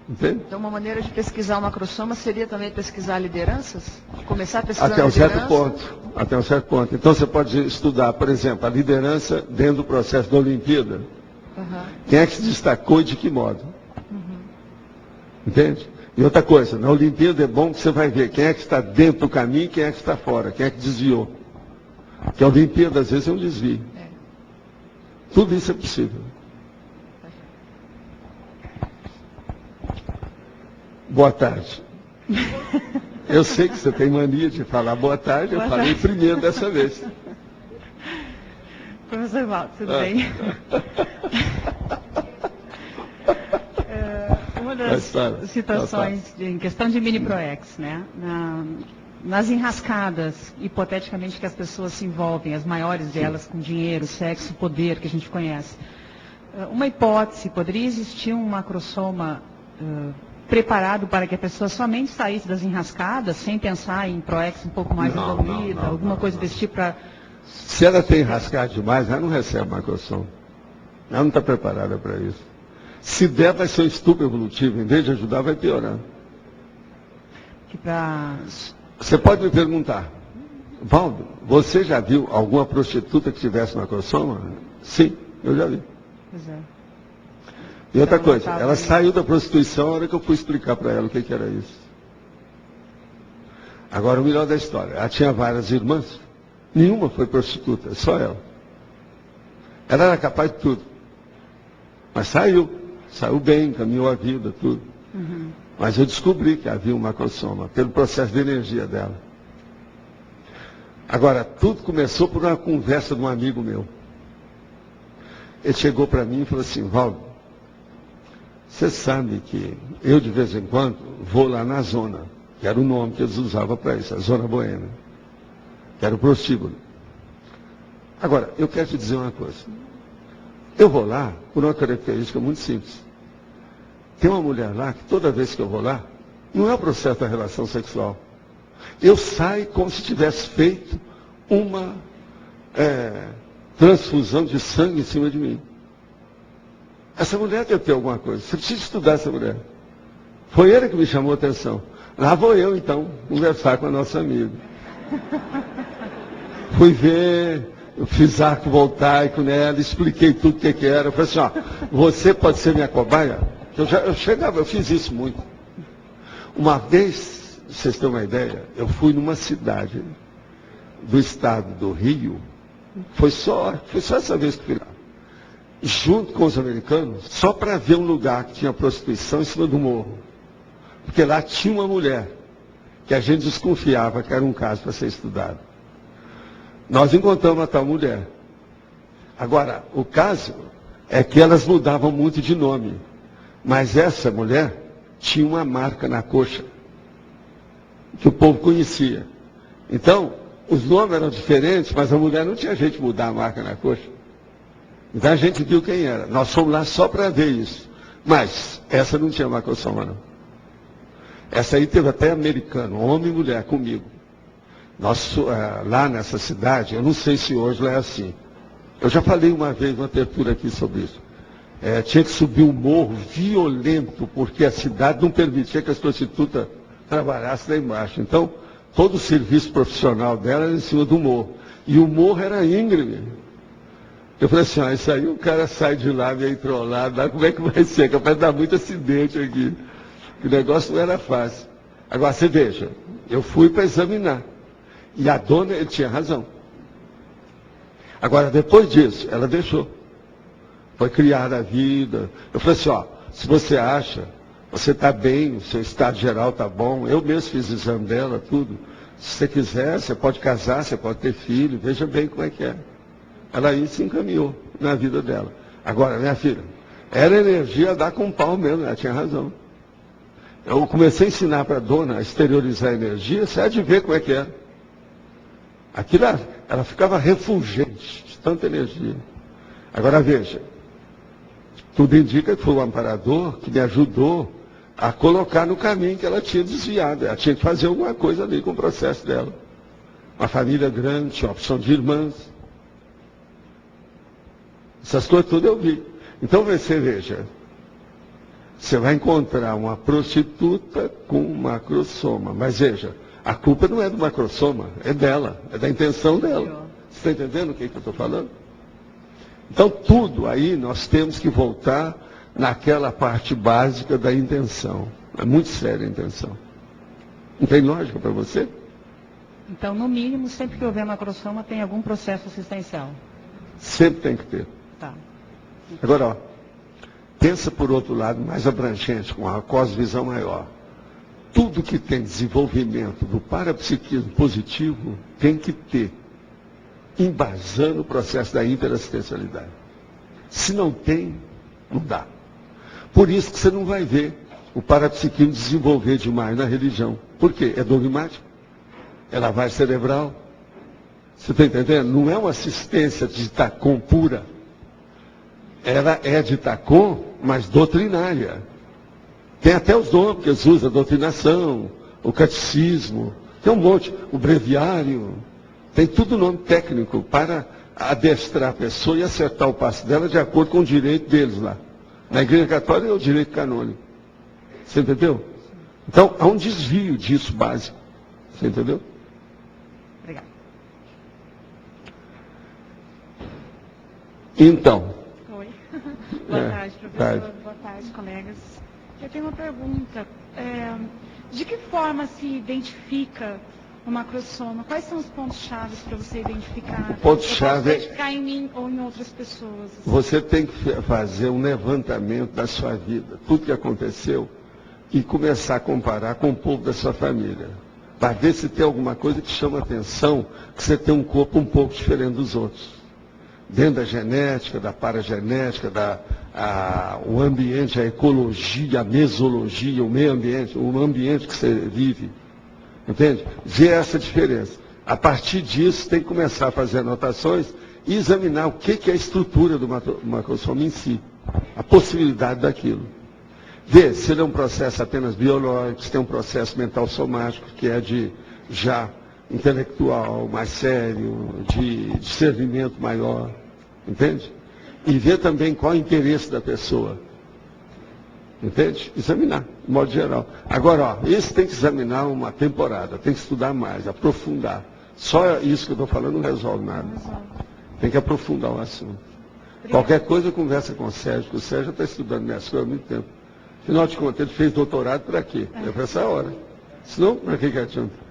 Entende? Então, uma maneira de pesquisar o macrossoma seria também pesquisar lideranças? Começar a pesquisar Até um liderança? certo ponto. Até um certo ponto. Então você pode estudar, por exemplo, a liderança dentro do processo da Olimpíada. Quem é que se destacou e de que modo? Entende? E outra coisa, na Olimpíada é bom que você vai ver quem é que está dentro do caminho e quem é que está fora, quem é que desviou. Porque a Olimpíada às vezes é um desvio. Tudo isso é possível. Boa tarde. Eu sei que você tem mania de falar boa tarde, eu falei primeiro dessa vez. Professor Valdo, tudo bem? Uma das situações em questão de mini-proex, né? Nas enrascadas, hipoteticamente, que as pessoas se envolvem, as maiores delas com dinheiro, sexo, poder, que a gente conhece. Uma hipótese, poderia existir um macrossoma preparado para que a pessoa somente saísse das enrascadas, sem pensar em proex um pouco mais evoluída, alguma coisa desse tipo para... Se ela tem enrascado demais, ela não recebe macrossoma. Ela não está preparada para isso. Se der, vai ser um estupro evolutivo. Em vez de ajudar, vai piorar. Você pode me perguntar, Valdo, você já viu alguma prostituta que tivesse macrossoma? Sim, eu já vi. Pois é. E outra coisa, ela saiu da prostituição na hora que eu fui explicar para ela o que era isso. Agora, o melhor da história, ela tinha várias irmãs, nenhuma foi prostituta, só ela. Ela era capaz de tudo. Mas saiu bem, caminhou a vida, tudo. Mas eu descobri que havia um macrossoma, pelo processo de energia dela. Agora, tudo começou por uma conversa de um amigo meu. Ele chegou para mim e falou assim, Valdo, você sabe que eu de vez em quando vou lá na zona, que era o nome que eles usavam para isso, a zona boêmia, que era o prostíbulo. Agora, eu quero te dizer uma coisa. Eu vou lá por uma característica muito simples. Tem uma mulher lá que toda vez que eu vou lá, não é o processo da relação sexual. Eu saio como se tivesse feito uma transfusão de sangue em cima de mim. Essa mulher deve ter alguma coisa. Você precisa estudar essa mulher. Foi ele que me chamou a atenção. Lá vou eu, então, conversar com a nossa amiga. Fui ver, eu fiz arco voltaico nela, expliquei tudo o que era. Eu falei assim, ó, você pode ser minha cobaia? Eu fiz isso muito. Uma vez, vocês têm uma ideia, eu fui numa cidade do estado do Rio, foi só essa vez que fui lá, junto com os americanos, só para ver um lugar que tinha prostituição em cima do morro. Porque lá tinha uma mulher, que a gente desconfiava que era um caso para ser estudado. Nós encontramos a tal mulher. Agora, o caso é que elas mudavam muito de nome. Mas essa mulher tinha uma marca na coxa, que o povo conhecia. Então, os nomes eram diferentes, mas a mulher não tinha jeito de mudar a marca na coxa. Então a gente viu quem era. Nós fomos lá só para ver isso. Mas essa não tinha macrossoma, não. Essa aí teve até americano, homem e mulher, comigo. Lá nessa cidade, eu não sei se hoje lá é assim. Eu já falei uma vez, uma abertura aqui sobre isso. Tinha que subir um morro violento, porque a cidade não permitia que as prostitutas trabalhassem lá embaixo. Então, todo o serviço profissional dela era em cima do morro. E o morro era íngreme. Eu falei assim, isso aí o cara sai de lá, meio trollado, lá como é que vai ser? Capaz de dar muito acidente aqui. O negócio não era fácil. Agora, você veja, eu fui para examinar. E a dona, ele tinha razão. Agora, depois disso, ela deixou. Foi criada a vida. Eu falei assim, se você acha, você está bem, o seu estado geral está bom. Eu mesmo fiz o exame dela, tudo. Se você quiser, você pode casar, você pode ter filho, veja bem como é que é. Ela aí se encaminhou na vida dela. Agora, minha filha, era energia a dar com pau mesmo, ela tinha razão. Eu comecei a ensinar para a dona a exteriorizar a energia, você há de ver como é que era. Aquilo, ela ficava refulgente de tanta energia. Agora veja, tudo indica que foi o amparador que me ajudou a colocar no caminho que ela tinha desviado. Ela tinha que fazer alguma coisa ali com o processo dela. Uma família grande, tinha opção de irmãs. Essas coisas tudo eu vi. Então você veja, você vai encontrar uma prostituta com um macrossoma. Mas veja, a culpa não é do macrossoma, é dela, é da intenção dela. Você está entendendo o que eu estou falando? Então tudo aí nós temos que voltar naquela parte básica da intenção. É muito séria a intenção. Não tem lógica para você? Então, no mínimo, sempre que houver macrossoma, tem algum processo assistencial. Sempre tem que ter. Tá. Agora, ó, pensa por outro lado, mais abrangente, com a cosvisão maior. Tudo que tem desenvolvimento do parapsiquismo positivo tem que ter, embasando o processo da interassistencialidade. Se não tem, não dá. Por isso que você não vai ver o parapsiquismo desenvolver demais na religião. Por quê? É dogmático. É lavagem cerebral. Você está entendendo? Não é uma assistência de Tacom pura. Ela é de Tacom, mas doutrinária. Tem até os nomes que eles usam, a doutrinação, o catecismo, tem um monte, o breviário. Tem tudo nome técnico para adestrar a pessoa e acertar o passo dela de acordo com o direito deles lá. Na Igreja Católica é o direito canônico. Você entendeu? Então, há um desvio disso básico. Você entendeu? Obrigada. Então. Oi. Boa tarde, professor. Boa tarde, colegas. Eu tenho uma pergunta. De que forma se identifica o macrossoma? Quais são os pontos-chave para você identificar? O ponto-chave identificar em mim ou em outras pessoas. Assim. Você tem que fazer um levantamento da sua vida, tudo que aconteceu, e começar a comparar com o povo da sua família. Para ver se tem alguma coisa que chama a atenção, que você tem um corpo um pouco diferente dos outros. Dentro da genética, da paragenética, o ambiente, a ecologia, a mesologia, o meio ambiente, o ambiente que você vive. Entende? Ver essa diferença. A partir disso, tem que começar a fazer anotações e examinar o que é a estrutura do macrossoma em si. A possibilidade daquilo. Ver se ele é um processo apenas biológico, se tem um processo mental somático, que é de já intelectual, mais sério, de discernimento maior. Entende? E ver também qual é o interesse da pessoa. Entende? Examinar, de modo geral. Agora, ó, isso tem que examinar uma temporada, tem que estudar mais, aprofundar. Só isso que eu estou falando não resolve nada. Tem que aprofundar o assunto. Qualquer coisa, conversa com o Sérgio, que o Sérgio está estudando minhas coisas há muito tempo. Afinal de contas, ele fez doutorado para quê? É para essa hora. Senão, para que adianta?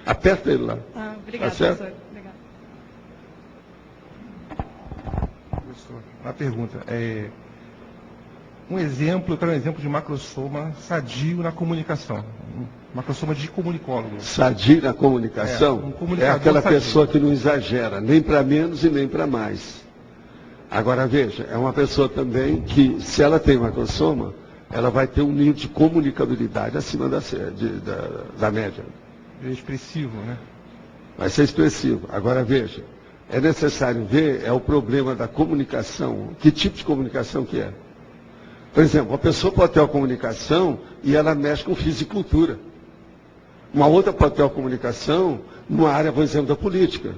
Aperta ele lá. Obrigada, tá certo? professor. Obrigada. Professor, uma pergunta. Eu quero um exemplo de macrossoma sadio na comunicação. Macrossoma de comunicólogo. Sadio na comunicação é aquela sadio. pessoa que não exagera, nem para menos e nem para mais. Agora veja, é uma pessoa também que, se ela tem macrossoma, ela vai ter um nível de comunicabilidade acima da média. É expressivo, né? Vai ser expressivo. Agora veja, é necessário ver o problema da comunicação. Que tipo de comunicação que é? Por exemplo, uma pessoa pode ter uma comunicação e ela mexe com fisicultura. Uma outra pode ter uma comunicação numa área, por exemplo, da política.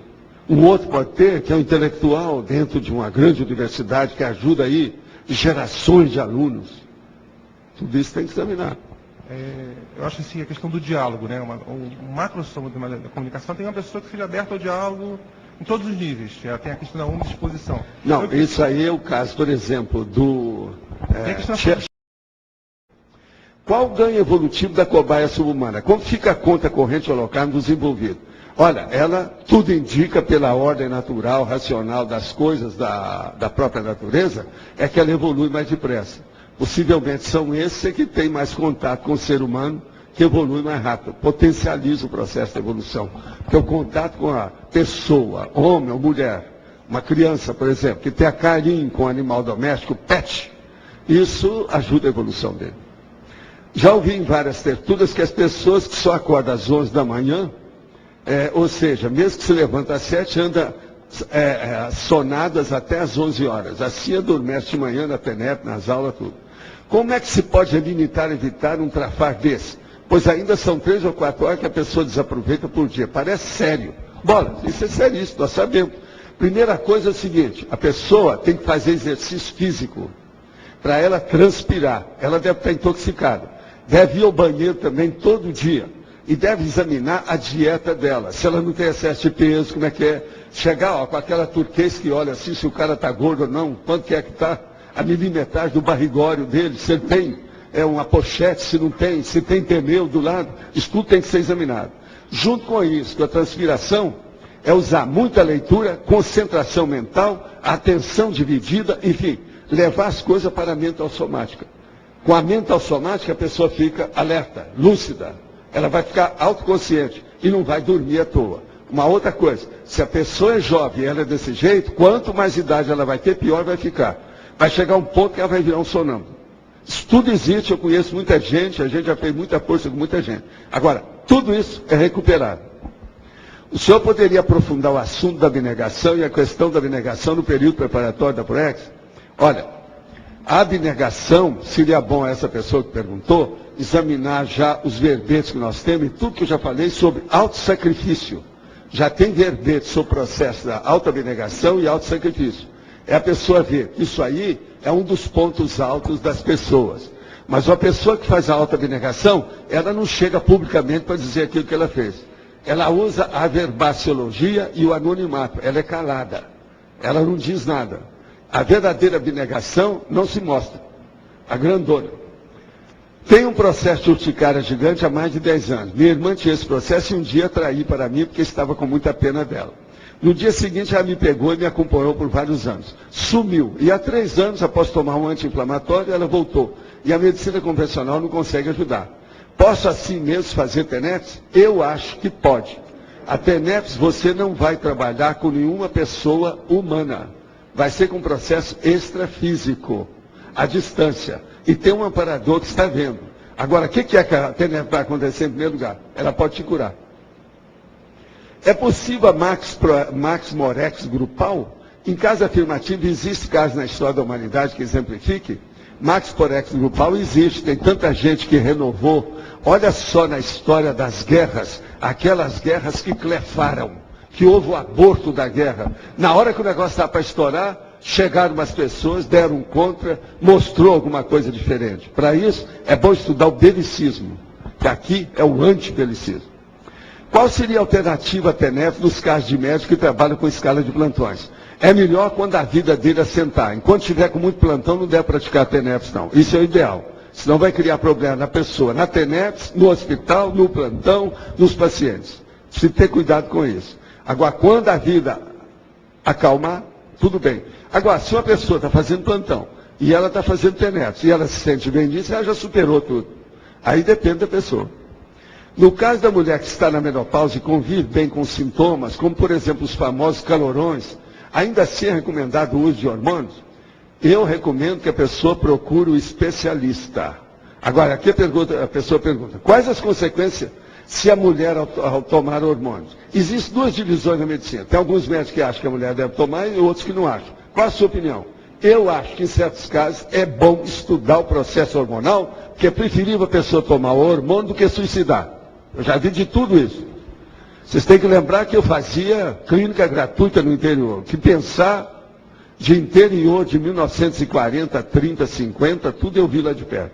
Um outro pode ter, que é um intelectual dentro de uma grande universidade que ajuda aí gerações de alunos. Tudo isso tem que examinar. Eu acho assim, a questão do diálogo, né? O macrossoma da comunicação tem uma pessoa que seja aberta ao diálogo em todos os níveis. Ela tem a questão da omnidisposição. Não, isso aí é o caso, por exemplo, do... Qual o ganho evolutivo da cobaia subhumana? Como fica a conta corrente local dos envolvidos? Olha, ela tudo indica pela ordem natural, racional das coisas da própria natureza, é que ela evolui mais depressa. Possivelmente são esses que têm mais contato com o ser humano, que evolui mais rápido, potencializa o processo de evolução. Porque o contato com a pessoa, homem ou mulher, uma criança, por exemplo, que tem carinho com o animal doméstico, pet, isso ajuda a evolução dele. Já ouvi em várias tertulias que as pessoas que só acordam às 11 da manhã, ou seja, mesmo que se levanta às 7, anda sonadas até às 11 horas. Assim adormece de manhã na PENEP, nas aulas, tudo. Como é que se pode evitar um trafar desse? Pois ainda são 3 ou 4 horas que a pessoa desaproveita por dia. Parece sério. Bola, isso é seríssimo, nós sabemos. Primeira coisa é o seguinte, a pessoa tem que fazer exercício físico para ela transpirar. Ela deve estar intoxicada. Deve ir ao banheiro também todo dia. E deve examinar a dieta dela. Se ela não tem excesso de peso, como é que é? Chegar com aquela turquês que olha assim, se o cara está gordo ou não, quanto que é que está, a milimetragem do barrigório dele, se ele tem uma pochete, se não tem, se tem pneu do lado, isso tudo tem que ser examinado. Junto com isso, com a transpiração, é usar muita leitura, concentração mental, atenção dividida, enfim, levar as coisas para a mental somática. Com a mental somática, a pessoa fica alerta, lúcida, ela vai ficar autoconsciente e não vai dormir à toa. Uma outra coisa, se a pessoa é jovem e ela é desse jeito, quanto mais idade ela vai ter, pior vai ficar. Vai chegar um ponto que ela vai virar um sonâmbulo. Isso tudo existe, eu conheço muita gente, a gente já fez muita força com muita gente. Agora, tudo isso é recuperado. O senhor poderia aprofundar o assunto da abnegação e a questão da abnegação no período preparatório da PROEX? Olha, a abnegação, seria bom a essa pessoa que perguntou, examinar já os verbetes que nós temos e tudo que eu já falei sobre autossacrifício. Já tem verbete sobre o processo da autoabnegação e autossacrifício. É a pessoa ver, isso aí é um dos pontos altos das pessoas. Mas uma pessoa que faz a autoabnegação, ela não chega publicamente para dizer aquilo que ela fez. Ela usa a verbaciologia e o anonimato. Ela é calada. Ela não diz nada. A verdadeira abnegação não se mostra. A grandona. Tem um processo de urticária gigante há mais de 10 anos. Minha irmã tinha esse processo e um dia traí para mim porque estava com muita pena dela. No dia seguinte ela me pegou e me acompanhou por vários anos. Sumiu. E há 3 anos, após tomar um anti-inflamatório, ela voltou. E a medicina convencional não consegue ajudar. Posso assim mesmo fazer TENEPS? Eu acho que pode. A TENEPS você não vai trabalhar com nenhuma pessoa humana. Vai ser com um processo extrafísico, à distância. E tem um amparador que está vendo. Agora, o que é que a TENEPS vai acontecer em primeiro lugar? Ela pode te curar. É possível a Max Morex grupal? Em caso afirmativo, existe caso na história da humanidade que exemplifique? Max Morex grupal existe, tem tanta gente que renovou. Olha só na história das guerras, aquelas guerras que clefaram, que houve o aborto da guerra. Na hora que o negócio estava para estourar, chegaram umas pessoas, deram um contra, mostrou alguma coisa diferente. Para isso, é bom estudar o belicismo, que aqui é o antibelicismo. Qual seria a alternativa à TENEPS nos casos de médicos que trabalham com escala de plantões? É melhor quando a vida dele assentar. Enquanto estiver com muito plantão, não deve praticar TENEPS, não. Isso é o ideal. Senão vai criar problema na pessoa, na TENEPS, no hospital, no plantão, nos pacientes. Precisa ter cuidado com isso. Agora, quando a vida acalmar, tudo bem. Agora, se uma pessoa está fazendo plantão e ela está fazendo TENEPS e ela se sente bem disso, ela já superou tudo. Aí depende da pessoa. No caso da mulher que está na menopausa e convive bem com sintomas, como por exemplo os famosos calorões, ainda assim é recomendado o uso de hormônios? Eu recomendo que a pessoa procure o especialista. Agora, aqui a pessoa pergunta, quais as consequências se a mulher ao tomar hormônios? Existem 2 divisões na medicina. Tem alguns médicos que acham que a mulher deve tomar e outros que não acham. Qual a sua opinião? Eu acho que em certos casos é bom estudar o processo hormonal, porque é preferível a pessoa tomar o hormônio do que suicidar. Eu já vi de tudo isso. Vocês têm que lembrar que eu fazia clínica gratuita no interior. Que pensar de interior de 1940, 30, 50, tudo eu vi lá de perto.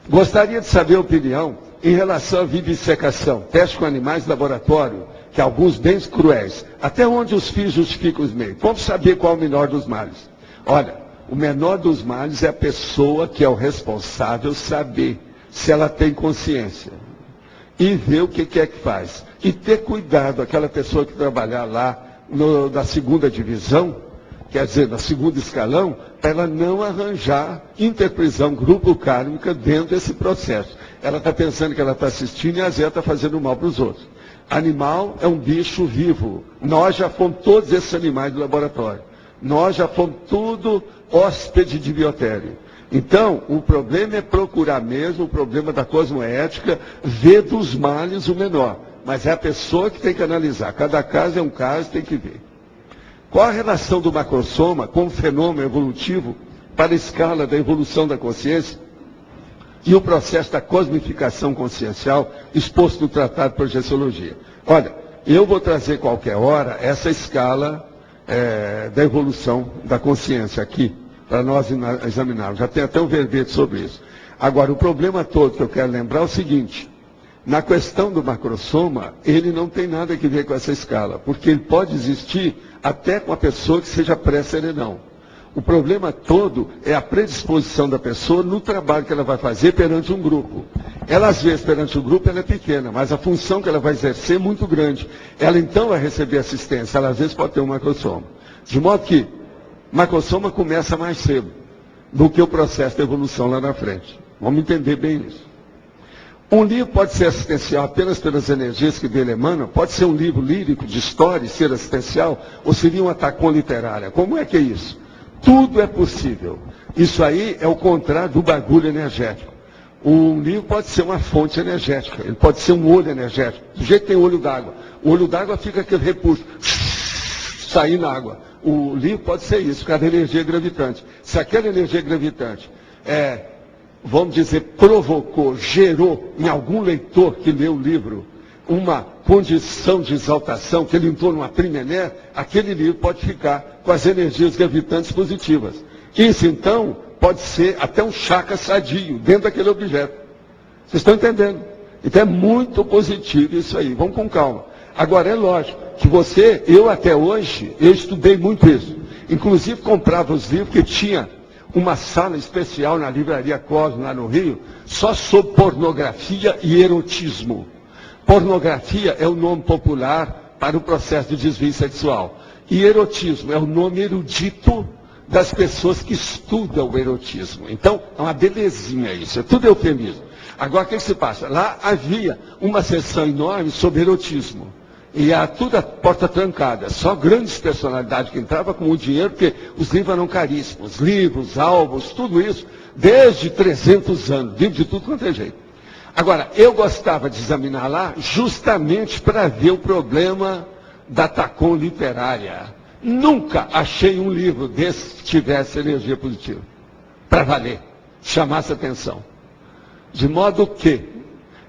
Gostaria de saber a opinião em relação à vivisecação, teste com animais de laboratório, que alguns bem cruéis. Até onde os fins justificam os meios? Como saber qual é o menor dos males? Olha, o menor dos males é a pessoa que é o responsável saber se ela tem consciência. E ver o que é que faz. E ter cuidado, aquela pessoa que trabalhar lá na segunda divisão, quer dizer, no segundo escalão, para ela não arranjar interprisão grupo kármica dentro desse processo. Ela está pensando que ela está assistindo e a Zé está fazendo mal para os outros. Animal é um bicho vivo. Nós já fomos todos esses animais do laboratório. Nós já fomos tudo hóspede de biotério. Então, o problema é procurar mesmo, o problema da cosmoética, ver dos males o menor. Mas é a pessoa que tem que analisar. Cada caso é um caso, tem que ver. Qual a relação do macrosoma com o fenômeno evolutivo para a escala da evolução da consciência e o processo da cosmificação consciencial exposto no Tratado de Projeciologia. Olha, eu vou trazer qualquer hora essa escala da evolução da consciência aqui, para nós examinarmos. Já tem até um verbete sobre isso. Agora, o problema todo que eu quero lembrar é o seguinte: na questão do macrosoma, ele não tem nada a ver com essa escala, porque ele pode existir até com a pessoa que seja pré-serenão. O problema todo é a predisposição da pessoa no trabalho que ela vai fazer perante um grupo. Ela, às vezes, perante o grupo, ela é pequena, mas a função que ela vai exercer é muito grande. Ela, então, vai receber assistência. Ela, às vezes, pode ter um macrosoma. De modo que macrosoma começa mais cedo do que o processo de evolução lá na frente. Vamos entender bem isso. Um livro pode ser assistencial apenas pelas energias que dele emanam, pode ser um livro lírico, de história, e ser assistencial, ou seria uma tacon literária. Como é que é isso? Tudo é possível. Isso aí é o contrário do bagulho energético. Um livro pode ser uma fonte energética, ele pode ser um olho energético. Do jeito que tem olho d'água. O olho d'água fica aquele repulso, sair na água. O livro pode ser isso, cada energia gravitante. Se aquela energia gravitante vamos dizer, provocou, gerou em algum leitor que leu o livro uma condição de exaltação, que ele entrou numa primené, aquele livro pode ficar com as energias gravitantes positivas. Isso, então, pode ser até um chakra sadio dentro daquele objeto. Vocês estão entendendo? Então é muito positivo isso aí. Vamos com calma. Agora, é lógico que eu até hoje, eu estudei muito isso. Inclusive, comprava os livros que tinha uma sala especial na Livraria Cosmo, lá no Rio, só sobre pornografia e erotismo. Pornografia é o nome popular para o processo de desvio sexual. E erotismo é o nome erudito das pessoas que estudam o erotismo. Então, é uma belezinha isso, é tudo eufemismo. Agora, o que se passa? Lá havia uma seção enorme sobre erotismo. E tudo a porta trancada. Só grandes personalidades que entravam com o dinheiro, porque os livros eram caríssimos. Livros, álbuns, tudo isso, desde 300 anos. Livro de tudo quanto é jeito. Agora, eu gostava de examinar lá justamente para ver o problema da tacon literária. Nunca achei um livro desse que tivesse energia positiva. Para valer. Chamasse atenção. De modo que,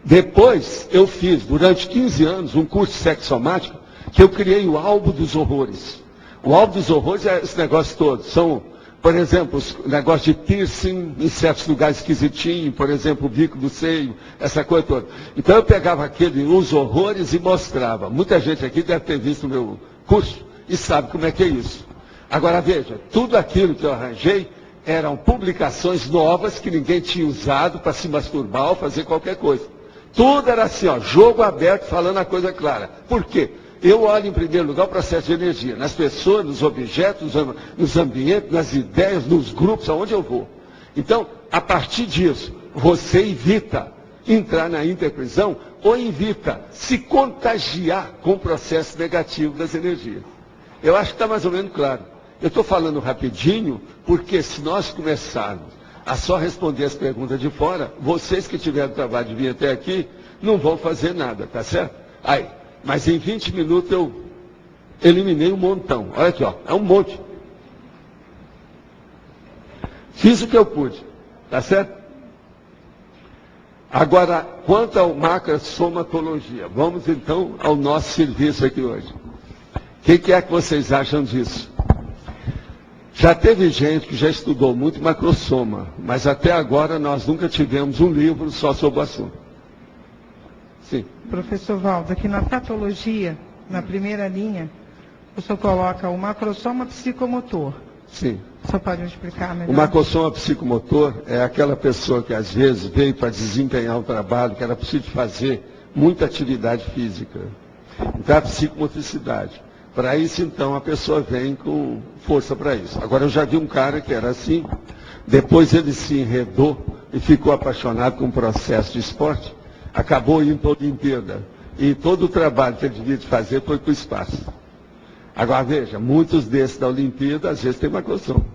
depois eu fiz, durante 15 anos, um curso de sexomática, que eu criei o álbum dos horrores. O álbum dos horrores é esse negócio todo. São, por exemplo, os negócios de piercing em certos lugares esquisitinhos, por exemplo, o bico do seio, essa coisa toda. Então eu pegava os horrores e mostrava. Muita gente aqui deve ter visto o meu curso e sabe como é que é isso. Agora veja, tudo aquilo que eu arranjei eram publicações novas que ninguém tinha usado para se masturbar ou fazer qualquer coisa. Tudo era assim, jogo aberto, falando a coisa clara. Por quê? Eu olho em primeiro lugar o processo de energia, nas pessoas, nos objetos, nos ambientes, nas ideias, nos grupos, aonde eu vou. Então, a partir disso, você evita entrar na interprisão ou evita se contagiar com o processo negativo das energias. Eu acho que está mais ou menos claro. Eu estou falando rapidinho, porque se nós começarmos a só responder as perguntas de fora, vocês que tiveram o trabalho de vir até aqui, não vão fazer nada, tá certo? Aí, mas em 20 minutos eu eliminei um montão. Olha aqui, é um monte. Fiz o que eu pude, tá certo? Agora, quanto ao macrosomatologia, vamos então ao nosso serviço aqui hoje. O que é que vocês acham disso? Já teve gente que já estudou muito macrosoma, mas até agora nós nunca tivemos um livro só sobre o assunto. Sim. Professor Valdo, aqui na patologia, na primeira linha, o senhor coloca o macrosoma psicomotor. Sim. O senhor pode me explicar melhor? O macrosoma psicomotor é aquela pessoa que às vezes veio para desempenhar um trabalho que era preciso fazer muita atividade física. Então, a psicomotricidade. Para isso, então, a pessoa vem com força para isso. Agora, eu já vi um cara que era assim, depois ele se enredou e ficou apaixonado com o processo de esporte, acabou indo para a Olimpíada. E todo o trabalho que ele devia fazer foi para o espaço. Agora, veja, muitos desses da Olimpíada, às vezes, tem macrosoma.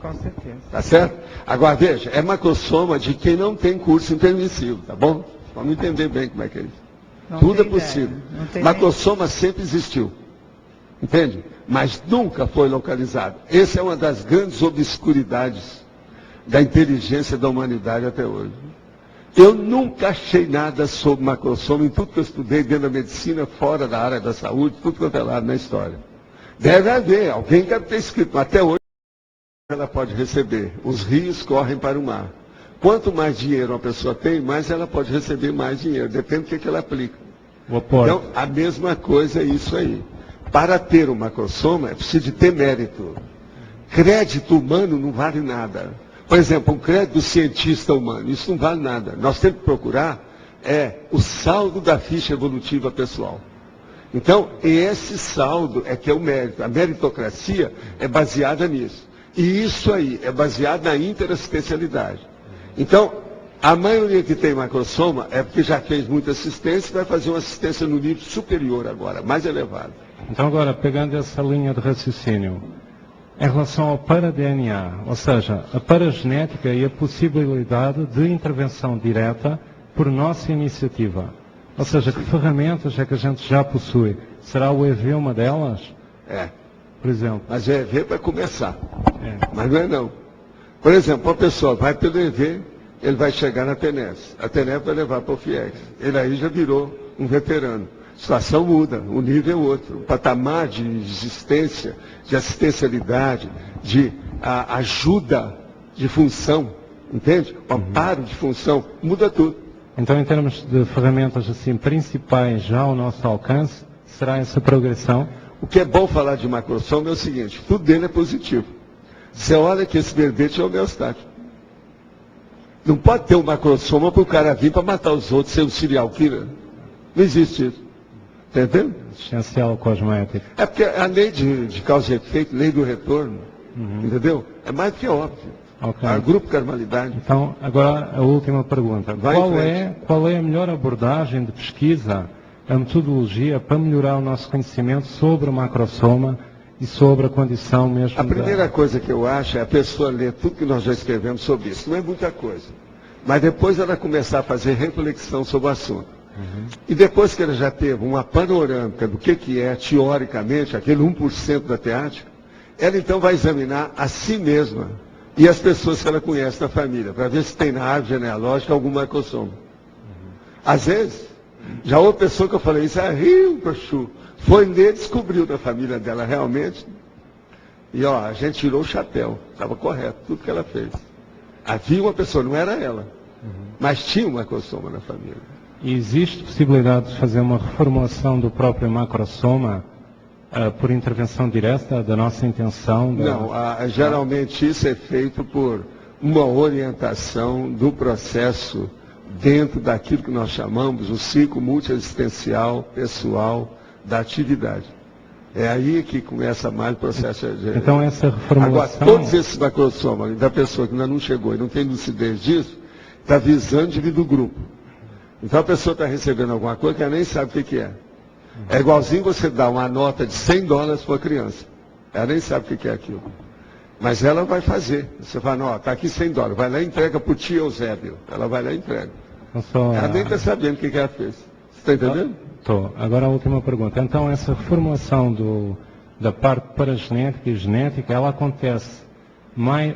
Com certeza. Tá certo? Agora, veja, é macrosoma de quem não tem curso intermissivo, tá bom? Vamos entender bem como é que é isso. Não Tudo é tem possível. ideia. Não tem Macrosoma sempre existiu. Entende? Mas nunca foi localizado. Essa é uma das grandes obscuridades da inteligência da humanidade até hoje. Eu nunca achei nada sobre macrossoma em tudo que eu estudei dentro da medicina, fora da área da saúde, tudo quanto é lado na história. Deve haver, alguém deve ter escrito, mas até hoje ela pode receber. Os rios correm para o mar. Quanto mais dinheiro uma pessoa tem, mais ela pode receber mais dinheiro, depende do que ela aplica. Então, a mesma coisa é isso aí. Para ter um macrossoma, é preciso de ter mérito. Crédito humano não vale nada. Por exemplo, um crédito do cientista humano, isso não vale nada. Nós temos que procurar o saldo da ficha evolutiva pessoal. Então, esse saldo é que é o mérito. A meritocracia é baseada nisso. E isso aí é baseado na interassistencialidade. Então, a maioria que tem macrossoma é porque já fez muita assistência e vai fazer uma assistência no nível superior agora, mais elevado. Então agora, pegando essa linha de raciocínio, em relação ao para-DNA, ou seja, a paragenética e a possibilidade de intervenção direta por nossa iniciativa. Ou seja, que ferramentas é que a gente já possui? Será o EV uma delas? Por exemplo. Mas o EV vai começar. Mas não é não. Por exemplo, uma pessoa vai pelo EV, ele vai chegar na TENES. A TENES vai levar para o FIEX. Ele aí já virou um veterano. A situação muda, o nível é outro. O patamar de existência, de assistencialidade, de ajuda de função, entende? O amparo de função, muda tudo. Então, em termos de ferramentas assim, principais já ao nosso alcance, será essa progressão? O que é bom falar de macrossoma é o seguinte, tudo dele é positivo. Você olha que esse verbete é homeostático. Não pode ter um macrossoma para o cara vir para matar os outros, ser um serial killer. Não existe isso. Entendeu? Essencial cosmético. É porque a lei de causa e efeito, lei do retorno, entendeu? É mais do que óbvio. Okay. A grupo carmalidade. Então, agora a última pergunta. Qual é a melhor abordagem de pesquisa, a metodologia para melhorar o nosso conhecimento sobre o macrossoma e sobre a condição mesmo A primeira coisa que eu acho é a pessoa ler tudo que nós já escrevemos sobre isso. Não é muita coisa. Mas depois ela começar a fazer reflexão sobre o assunto. E depois que ela já teve uma panorâmica do que é, teoricamente, aquele 1% da teática, ela então vai examinar a si mesma e as pessoas que ela conhece na família, para ver se tem na árvore genealógica algum macrossoma. Às vezes, já outra pessoa que eu falei isso, riu, Pachu. Foi ler, descobriu da família dela realmente. E a gente tirou o chapéu. Estava correto, tudo que ela fez. Havia uma pessoa, não era ela, mas tinha um macrossoma na família. E existe possibilidade de fazer uma reformulação do próprio macrossoma por intervenção direta da nossa intenção? Não, geralmente isso é feito por uma orientação do processo dentro daquilo que nós chamamos o ciclo multiassistencial pessoal da atividade. É aí que começa mais o processo. Então essa reformulação... Agora, todos esses macrossomas da pessoa que ainda não chegou e não tem lucidez disso, está visando de vir do grupo. Então a pessoa está recebendo alguma coisa que ela nem sabe o que é. É igualzinho você dar uma nota de $100 para a criança. Ela nem sabe o que é aquilo. Mas ela vai fazer. Você fala, não, está aqui $100. Vai lá e entrega para o tio Eusébio. Ela vai lá e entrega. Ela nem está sabendo o que ela fez. Você está entendendo? Estou. Agora a última pergunta. Então essa reformulação da parte paragenética e genética, ela acontece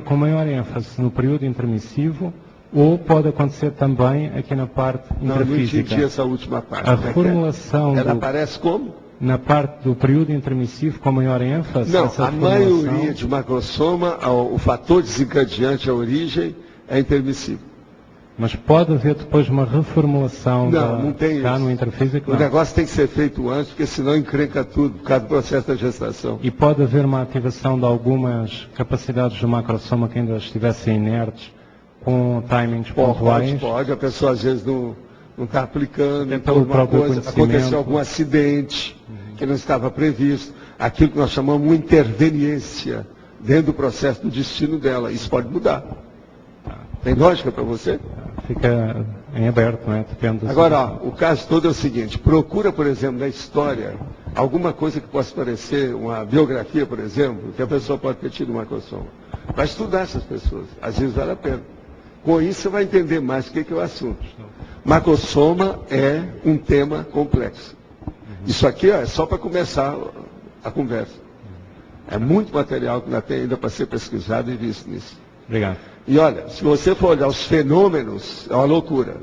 com maior ênfase no período intermissivo ou pode acontecer também aqui na parte intrafísica? Não entendi essa última parte. A reformulação... Ela aparece como? Na parte do período intermissivo com maior ênfase? Não, a maioria de macrossoma, o fator desencadeante, a origem, é intermissivo. Mas pode haver depois uma reformulação não tem cá isso. no intrafísico? O negócio tem que ser feito antes, porque senão encrenca tudo, por causa do processo da gestação. E pode haver uma ativação de algumas capacidades do macrossoma que ainda estivessem inertes com timings pontuais? Pode. A pessoa às vezes não está aplicando, pelo próprio coisa, aconteceu algum acidente que não estava previsto. Aquilo que nós chamamos de interveniência dentro do processo do destino dela. Isso pode mudar. Tem lógica para você? Fica em aberto, né? Depende. Agora, o caso todo é o seguinte, procura, por exemplo, na história, alguma coisa que possa parecer, uma biografia, por exemplo, que a pessoa pode ter tido uma macrossoma. Vai estudar essas pessoas, às vezes vale a pena. Com isso você vai entender mais o que é o assunto. Macrossoma é um tema complexo. Isso aqui é só para começar a conversa. É muito material que ainda tem ainda para ser pesquisado e visto nisso. Obrigado. E olha, se você for olhar os fenômenos, é uma loucura.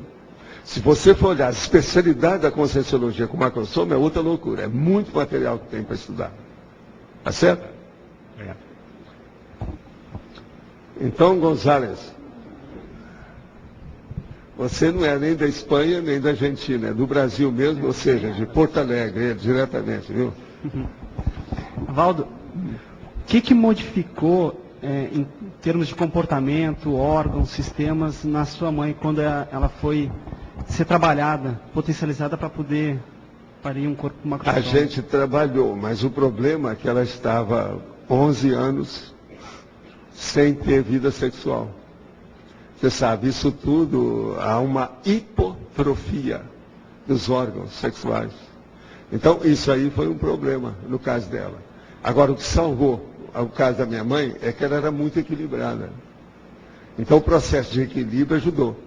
Se você for olhar as especialidades da conscienciologia com macrosoma, é outra loucura. É muito material que tem para estudar. Tá certo? Obrigado. Então, González, você não é nem da Espanha, nem da Argentina, é do Brasil mesmo, ou seja, de Porto Alegre, diretamente, viu? Valdo, o que modificou em termos de comportamento, órgãos, sistemas, na sua mãe, quando ela foi ser trabalhada, potencializada para poder parir um corpo macrosoma? A gente trabalhou, mas o problema é que ela estava 11 anos sem ter vida sexual. Você sabe, isso tudo há uma hipotrofia dos órgãos sexuais. Então, isso aí foi um problema no caso dela. Agora, o que salvou o caso da minha mãe é que ela era muito equilibrada. Então, o processo de equilíbrio ajudou.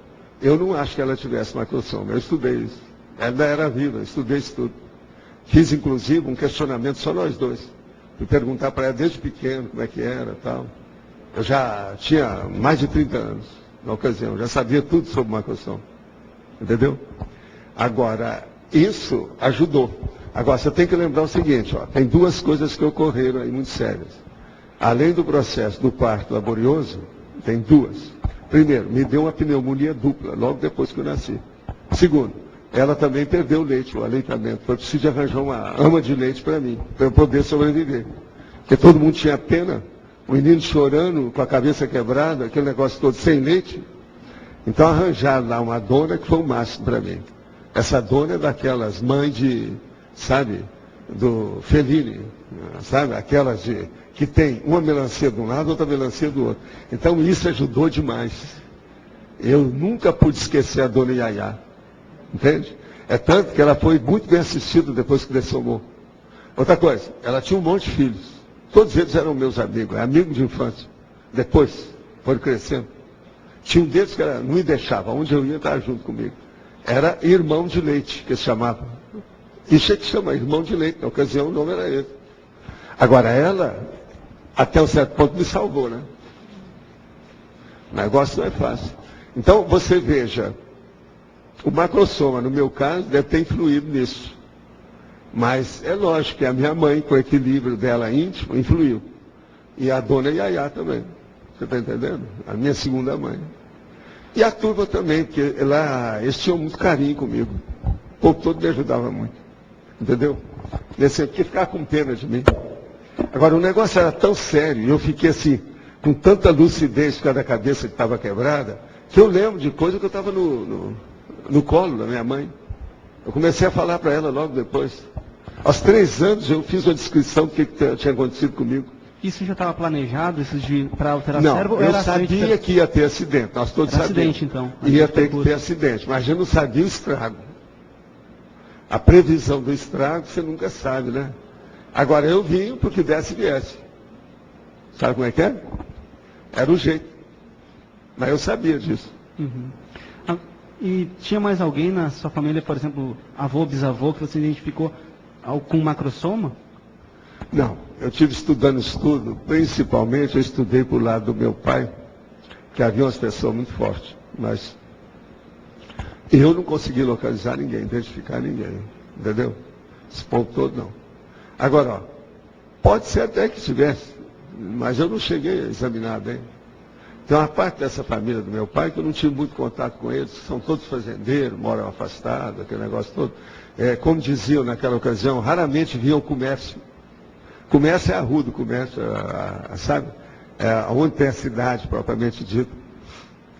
Eu não acho que ela tivesse macrosoma, eu estudei isso. Ela ainda era viva, eu estudei isso tudo. Fiz, inclusive, um questionamento só nós dois. Fui perguntar para ela desde pequeno como é que era e tal. Eu já tinha mais de 30 anos na ocasião, já sabia tudo sobre macrosoma. Entendeu? Agora, isso ajudou. Agora, você tem que lembrar o seguinte, ó, tem duas coisas que ocorreram aí muito sérias. Além do processo do parto laborioso, tem duas. Primeiro, me deu uma pneumonia dupla, logo depois que eu nasci. Segundo, ela também perdeu o leite, o aleitamento. Foi preciso arranjar uma ama de leite para mim, para eu poder sobreviver. Porque todo mundo tinha pena, o menino chorando, com a cabeça quebrada, aquele negócio todo sem leite. Então arranjaram lá uma dona que foi o máximo para mim. Essa dona é daquelas mães de, sabe, do Fellini, sabe, aquelas que tem uma melancia de um lado, outra melancia do outro. Então isso ajudou demais. Eu nunca pude esquecer a dona Yaya, entende? É tanto que ela foi muito bem assistida depois que dessomou. Outra coisa, ela tinha um monte de filhos. Todos eles eram meus amigos, amigos de infância. Depois, foram crescendo. Tinha um deles que não me deixava, onde eu ia estar junto comigo. Era irmão de leite, que se chamava. Isso é que chama irmão de leite, na ocasião o nome era esse. Agora ela, até um certo ponto, me salvou, né? O negócio não é fácil. Então, você veja, o macrosoma, no meu caso, deve ter influído nisso. Mas é lógico que a minha mãe, com o equilíbrio dela íntimo, influiu. E a dona Yaya também. Você está entendendo? A minha segunda mãe. E a turma também, porque eles tinham muito carinho comigo. O povo todo me ajudava muito. Entendeu? Porque ficava com pena de mim. Agora, o negócio era tão sério, e eu fiquei assim, com tanta lucidez por causa da cabeça que estava quebrada, que eu lembro de coisa que eu estava no colo da minha mãe. Eu comecei a falar para ela logo depois. Aos 3 anos eu fiz uma descrição do que tinha acontecido comigo. Isso já estava planejado, isso para alterar não, o cérebro? Eu sabia que ia ter acidente, nós todos sabíamos. Acidente, então. Ia ter que ter acidente, mas eu não sabia o estrago. A previsão do estrago você nunca sabe, né? Agora eu vim porque desse e viesse. Sabe como é que é? Era o jeito. Mas eu sabia disso. Uhum. E tinha mais alguém na sua família, por exemplo, avô, bisavô, que você identificou com macrosoma? Não, eu tive estudando estudo, principalmente eu estudei por lado do meu pai, que havia umas pessoas muito fortes, mas eu não consegui localizar ninguém, identificar ninguém, entendeu? Esse ponto todo não. Agora, ó, pode ser até que tivesse, mas eu não cheguei a examinar bem. Tem uma parte dessa família do meu pai que eu não tive muito contato com eles, são todos fazendeiros, moram afastados, aquele negócio todo. Como diziam naquela ocasião, raramente viam comércio. Comércio é a rua do comércio, sabe? Onde tem a cidade propriamente dita.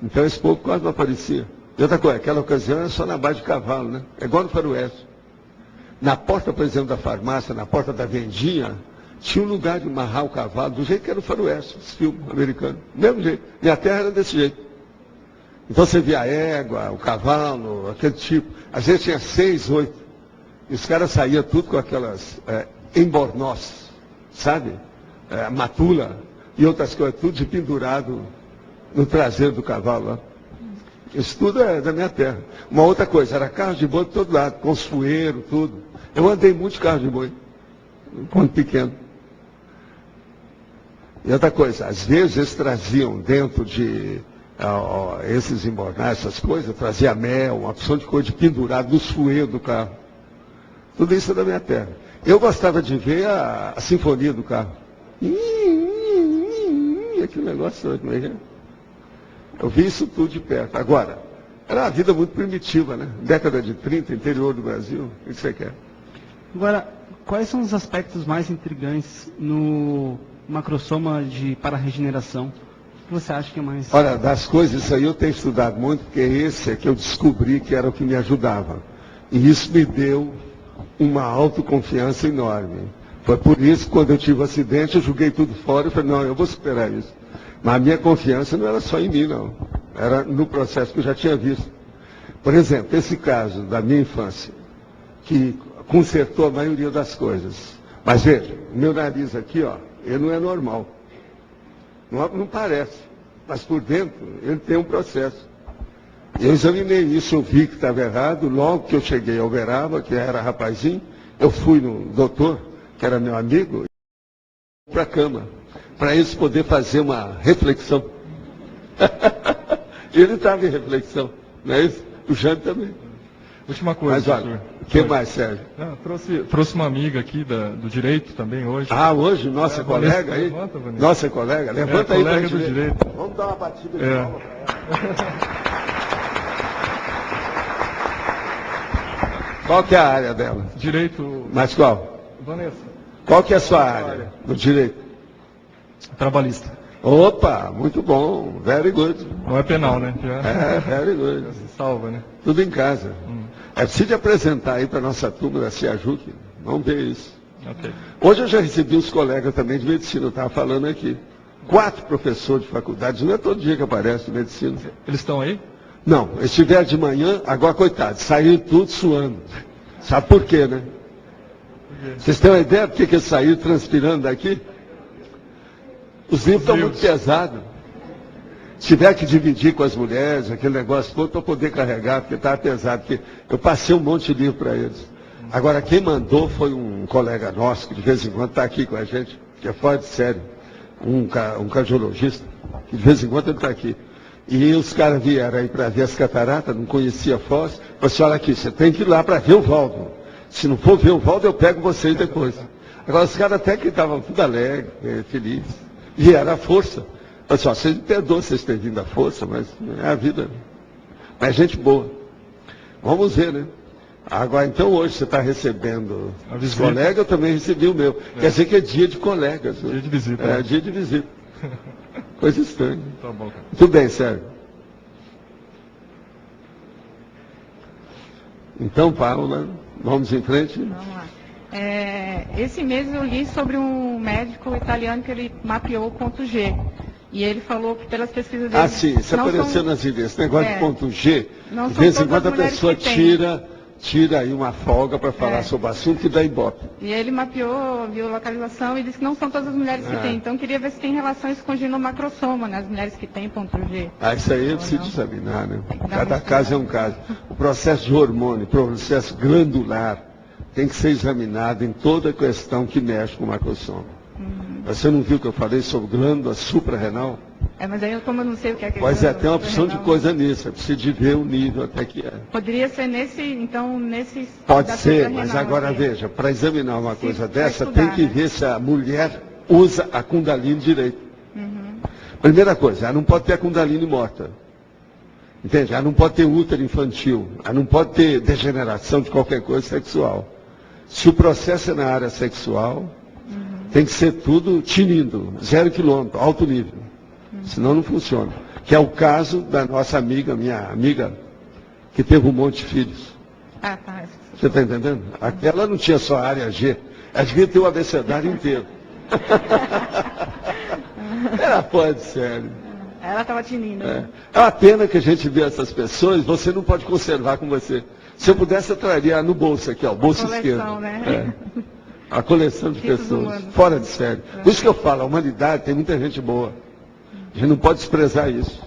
Então esse povo quase não aparecia. E outra coisa, aquela ocasião era só na base de cavalo, né? É igual no faroeste. Na porta, por exemplo, da farmácia, na porta da vendinha, tinha um lugar de amarrar o cavalo, do jeito que era o faroeste, esse filme americano. Do mesmo jeito. Minha terra era desse jeito. Então você via a égua, o cavalo, aquele tipo. Às vezes tinha 6, 8. E os caras saíam tudo com aquelas embornós, sabe? Matula e outras coisas, tudo de pendurado no traseiro do cavalo lá. Isso tudo é da minha terra. Uma outra coisa, era carro de boi de todo lado, com os fueiros, tudo. Eu andei muito de carro de boi. quando pequeno. E outra coisa, às vezes eles traziam dentro de esses embornais, essas coisas, trazia mel, uma opção de coisa de pendurado nos fueiros do carro. Tudo isso é da minha terra. Eu gostava de ver a sinfonia do carro. Aquele negócio, como é que é? Eu vi isso tudo de perto. Agora, era uma vida muito primitiva, né? Década de 30, interior do Brasil. O que você quer? Agora, quais são os aspectos mais intrigantes no macrosoma para regeneração? O que você acha que é mais... Olha, das coisas, isso aí eu tenho estudado muito, porque esse é que eu descobri que era o que me ajudava. E isso me deu uma autoconfiança enorme. Foi por isso que quando eu tive o acidente, eu joguei tudo fora e falei, não, eu vou superar isso. Mas a minha confiança não era só em mim, não. Era no processo que eu já tinha visto. Por exemplo, esse caso da minha infância, que consertou a maioria das coisas. Mas veja, o meu nariz aqui, ó, ele não é normal. Não parece. Mas por dentro, ele tem um processo. Eu examinei isso, eu vi que estava errado. Logo que eu cheguei ao Uberaba, que era rapazinho, eu fui no doutor, que era meu amigo, para a cama, para eles poder fazer uma reflexão. Ele estava em reflexão, não é isso? O Jânio também. Última coisa, mas olha, o que mais, Sérgio? Não, trouxe uma amiga aqui do direito também hoje. Ah, hoje? Nossa colega aí? Levanta, nossa colega? Levanta aí colega pra do gente direito. Vamos dar uma batida de palma pra ela. Qual que é a área dela? Direito. Mas qual? Vanessa. Qual que é a sua área no direito? Trabalhista. Opa, muito bom. Very good. Não é penal, né? Very good. Já se salva, né? Tudo em casa. É preciso apresentar aí para a nossa turma da CIAJUC. Vamos ver isso. Okay. Hoje eu já recebi uns colegas também de medicina, eu estava falando aqui. 4 professores de faculdade, não é todo dia que aparece de medicina. Eles estão aí? Não, eles estiveram de manhã, agora coitado, saíram tudo suando. Sabe por quê, né? Vocês têm uma ideia por que eles saíram transpirando daqui? Os livros estão muito pesados. Se tiver que dividir com as mulheres, aquele negócio todo, para poder carregar, porque estava pesado. Porque eu passei um monte de livro para eles. Agora, quem mandou foi um colega nosso, que de vez em quando está aqui com a gente, que é fora de série, um cardiologista, que de vez em quando ele está aqui. E os caras vieram aí para ver as cataratas, não conhecia a Foz. Falei assim, olha aqui, você tem que ir lá para ver o Valdo. Se não for ver o Valdo, eu pego vocês depois. Agora, os caras até que estavam tudo alegre, felizes. E era a força. Falei assim, ó, vocês me perdoam vocês terem vindo à força, mas é a vida. Mas gente boa. Vamos ver, né? Agora, então, hoje você está recebendo os colegas, eu também recebi o meu. Quer dizer que é dia de colegas. Dia de visita. É, dia de visita. Coisa estranha. Tá bom, cara. Muito bem, Sérgio. Então, Paula, vamos em frente. Vamos lá. Esse mês eu li sobre um médico italiano que ele mapeou o ponto G. E ele falou que pelas pesquisas dele... Ah, sim, isso apareceu nas ideias. Esse negócio de ponto G, de vez em quando a pessoa tira aí uma folga para falar sobre o assunto e dá ibope. E ele mapeou, viu localização e disse que não são todas as mulheres que têm. Então, queria ver se tem relações com ginomacrosoma, né? As mulheres que têm ponto G. Ah, isso aí eu preciso examinar, né? Cada caso é um caso. O processo de hormônio, o processo glandular, tem que ser examinado em toda questão que mexe com o macrosoma. Você não viu que eu falei sobre glândula suprarrenal? Mas aí, como eu não sei o que é que Pois é, tem uma opção de coisa nisso. É preciso de ver o nível até que é. Poderia ser nesse. Pode ser, mas agora veja, para examinar uma coisa dessa, tem que ver se a mulher usa a Kundalini direito. Primeira coisa, ela não pode ter a Kundalini morta. Entende? Ela não pode ter útero infantil. Ela não pode ter degeneração de qualquer coisa sexual. Se o processo é na área sexual, tem que ser tudo tinindo, 0 quilômetro, alto nível. Senão não funciona. Que é o caso da nossa amiga, minha amiga, que teve um monte de filhos. Ah, tá. Você está entendendo? Ela não tinha só a área G, ela devia ter o abecedário inteiro. Ela pode, sério. Ela estava tinindo. É uma pena que a gente vê essas pessoas, você não pode conservar com você. Se eu pudesse, eu traria no bolso aqui, ó, bolso esquerdo. Né? A coleção de pessoas, fora de série. Por isso que eu falo, a humanidade tem muita gente boa. A gente não pode desprezar isso.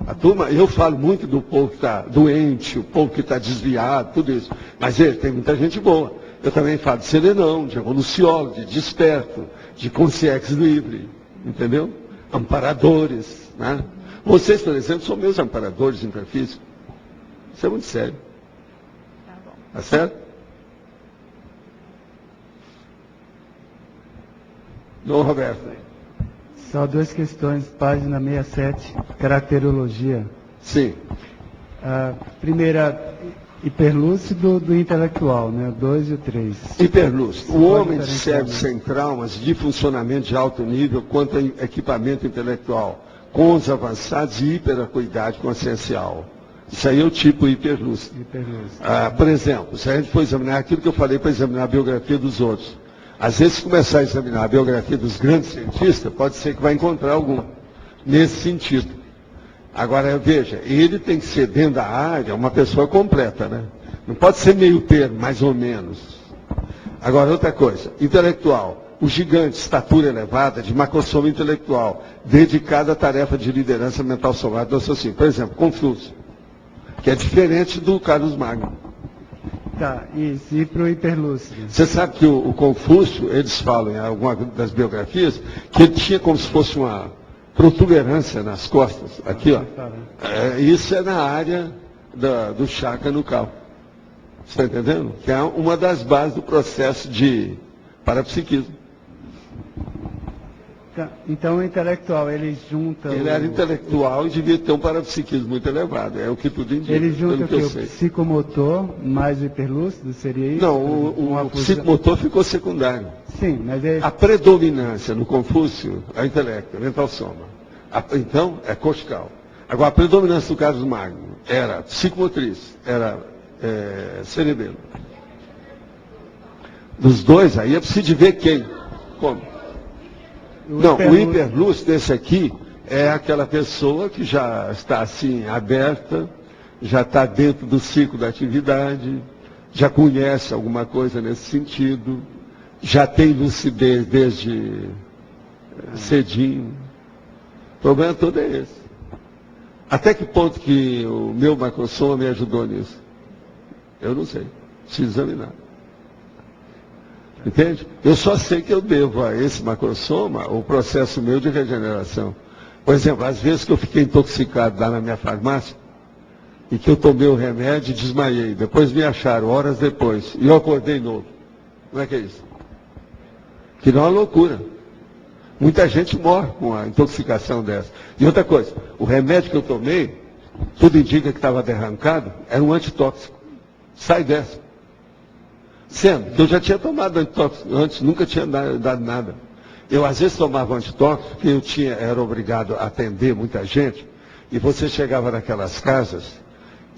A turma, eu falo muito do povo que está doente, o povo que está desviado, tudo isso. Mas tem muita gente boa. Eu também falo de serenão, de evoluciólogo, de desperto, de consciência livre, entendeu? Amparadores, né? Vocês, por exemplo, são meus amparadores intrafísicos. Isso é muito sério. Tá certo? Dom Roberto. Só duas questões, página 67, caracterologia. Sim. A primeira, hiperlúcido do intelectual, né? O 2 e o 3. Hiperlúcido. O homem de cérebro sem traumas, de funcionamento de alto nível, quanto a equipamento intelectual, com os avançados e hiperacuidade consciencial. Isso aí é o tipo hiperlúcido. Por exemplo, se a gente for examinar aquilo que eu falei para examinar a biografia dos outros, às vezes, se começar a examinar a biografia dos grandes cientistas, pode ser que vai encontrar algum nesse sentido. Agora, veja, ele tem que ser dentro da área uma pessoa completa, né? Não pode ser meio termo, mais ou menos. Agora, outra coisa, intelectual. O gigante, estatura elevada, de macrosoma intelectual, dedicado à tarefa de liderança mental somática do raciocínio. Por exemplo, Confúcio, que é diferente do Carlos Magno. Tá, isso, e para o hiperlúcido? Você sabe que o Confúcio, eles falam em alguma das biografias, que ele tinha como se fosse uma protuberância nas costas, aqui, ó. Isso é na área do chakra nucal. Você está entendendo? Que é uma das bases do processo de parapsiquismo. Tá, então o intelectual, ele junta... Ele era intelectual e devia ter um parapsiquismo muito elevado, é o que tudo indica. Ele junta o que psicomotor mais o hiperlúcido, seria isso? Não, o psicomotor ficou secundário. Sim, mas é... A predominância no Confúcio é o intelecto, mental soma. Então, é cortical. Agora, a predominância do Carlos Magno era psicomotriz, era cerebelo. Dos dois, aí é preciso de ver quem. Como? O hiperlúcido, esse aqui, é aquela pessoa que já está assim, aberta, já está dentro do ciclo da atividade, já conhece alguma coisa nesse sentido, já tem lucidez desde cedinho. O problema todo é esse. Até que ponto que o meu macrosoma me ajudou nisso? Eu não sei. Preciso examinar. Entende? Eu só sei que eu devo a esse macrosoma o processo meu de regeneração. Por exemplo, às vezes que eu fiquei intoxicado lá na minha farmácia, e que eu tomei o remédio e desmaiei. Depois me acharam, horas depois, e eu acordei novo. Como é que é isso? Que não é uma loucura. Muita gente morre com a intoxicação dessa. E outra coisa, o remédio que eu tomei, tudo indica que estava derrancado, era um antitóxico. Sai dessa. Sendo que eu já tinha tomado antitóxico antes, nunca tinha dado nada. Eu às vezes tomava antitóxico, porque eu era obrigado a atender muita gente, e você chegava naquelas casas,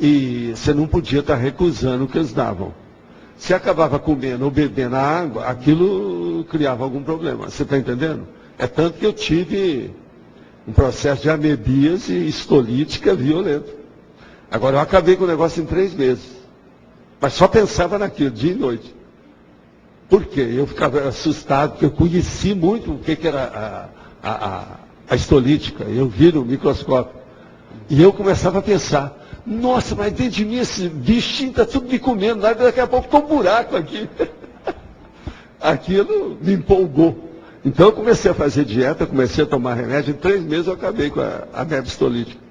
e você não podia estar recusando o que eles davam. Se acabava comendo ou bebendo a água, aquilo criava algum problema. Você está entendendo? É tanto que eu tive um processo de amebíase histolítica violento. Agora, eu acabei com o negócio em 3 meses. Mas só pensava naquilo, dia e noite. Por quê? Eu ficava assustado, porque eu conheci muito o que era a histolítica. Eu vi no microscópio. E eu começava a pensar, nossa, mas dentro de mim esse bichinho está tudo me comendo, daqui a pouco tem um buraco aqui. Aquilo me empolgou. Então eu comecei a fazer dieta, comecei a tomar remédio, em 3 meses eu acabei com a ameba histolítica.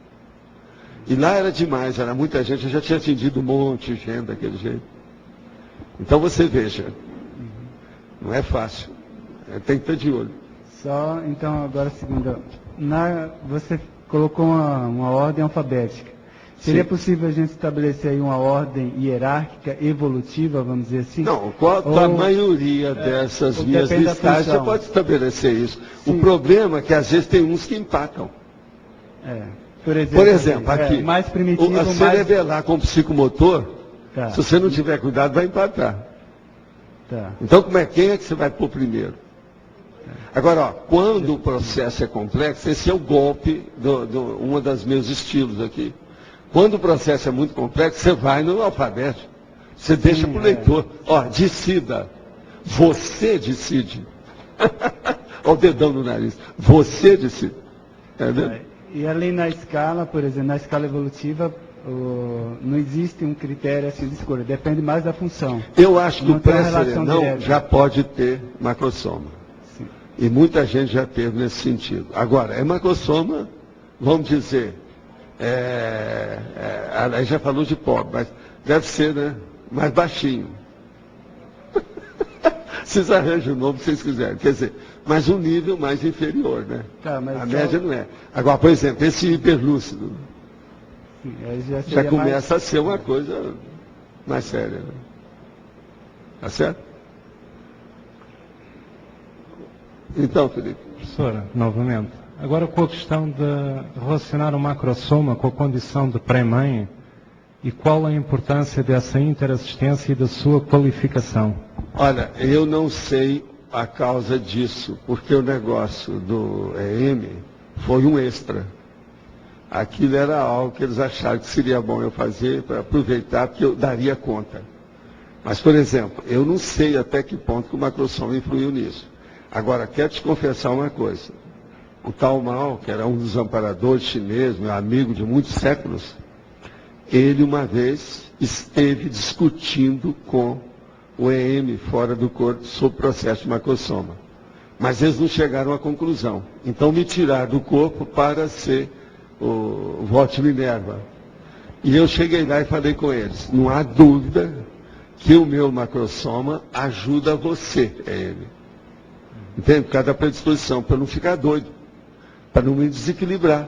E lá era demais, era muita gente, eu já tinha atendido um monte de gente daquele jeito. Então você veja, não é fácil, tem que estar de olho. Só, então, agora segunda, você colocou uma ordem alfabética. Seria possível a gente estabelecer aí uma ordem hierárquica, evolutiva, vamos dizer assim? Não, a maioria dessas minhas listagens você pode estabelecer isso. Sim. O problema é que às vezes tem uns que empatam. Por exemplo, aqui, mais primitivo, a cerebelar com psicomotor, tá. Se você não tiver cuidado, vai empatar. Tá. Então, quem é que você vai pôr primeiro? Agora, ó, quando o processo é complexo, esse é o golpe uma das meus estilos aqui. Quando o processo é muito complexo, você vai no alfabeto. Você deixa para o leitor. Ó, decida. Você decide. Olha o dedão no nariz. Você decide. Entendeu? E além na escala, por exemplo, na escala evolutiva, não existe um critério assim de escolha, depende mais da função. Eu acho que Não o tem uma relação pré-serenão direta. já pode ter macrossoma. Sim. E muita gente já teve nesse sentido. Agora, é macrossoma, vamos dizer, aí já falou de pobre, mas deve ser, né, mais baixinho. Vocês arranjam o nome que vocês quiserem. Quer dizer, mas um nível mais inferior, né? Tá, mas a média não é. Agora, por exemplo, esse hiperlúcido Sim, aí já já seria começa a ser uma coisa mais séria. Né? Tá certo? Então, Felipe. Professora, novamente. Agora com a questão de relacionar o macrossoma com a condição de pré-mãe e qual a importância dessa interassistência e da sua qualificação? Olha, eu não sei a causa disso, porque o negócio do EM foi um extra. Aquilo era algo que eles acharam que seria bom eu fazer para aproveitar, porque eu daria conta. Mas, por exemplo, eu não sei até que ponto que o macrossoma influiu nisso. Agora, quero te confessar uma coisa. O Tao Mao, que era um dos amparadores chineses, meu amigo de muitos séculos, ele uma vez esteve discutindo com o EM fora do corpo sobre o processo de macrossoma. Mas eles não chegaram à conclusão. Então me tiraram do corpo para ser o voto de Minerva. E eu cheguei lá e falei com eles, não há dúvida que o meu macrossoma ajuda você, EM. Entende? Por causa da predisposição, para eu não ficar doido, para não me desequilibrar.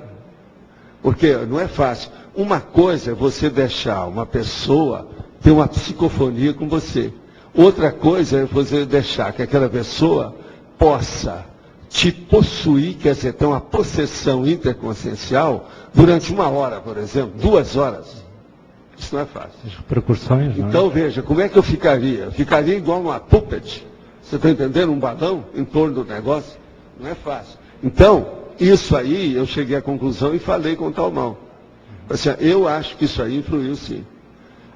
Porque não é fácil. Uma coisa é você deixar uma pessoa ter uma psicofonia com você. Outra coisa é você deixar que aquela pessoa possa te possuir, quer dizer, ter uma possessão interconsciencial durante 1 hora, por exemplo, 2 horas. Isso não é fácil. As repercussões, não é? Então veja, como é que eu ficaria? Eu ficaria igual uma puppet. Você está entendendo? Um balão em torno do negócio? Não é fácil. Então, isso aí eu cheguei à conclusão e falei com o Tao Mao. Assim, eu acho que isso aí influiu sim.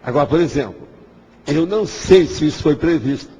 Agora, por exemplo, eu não sei se isso foi previsto.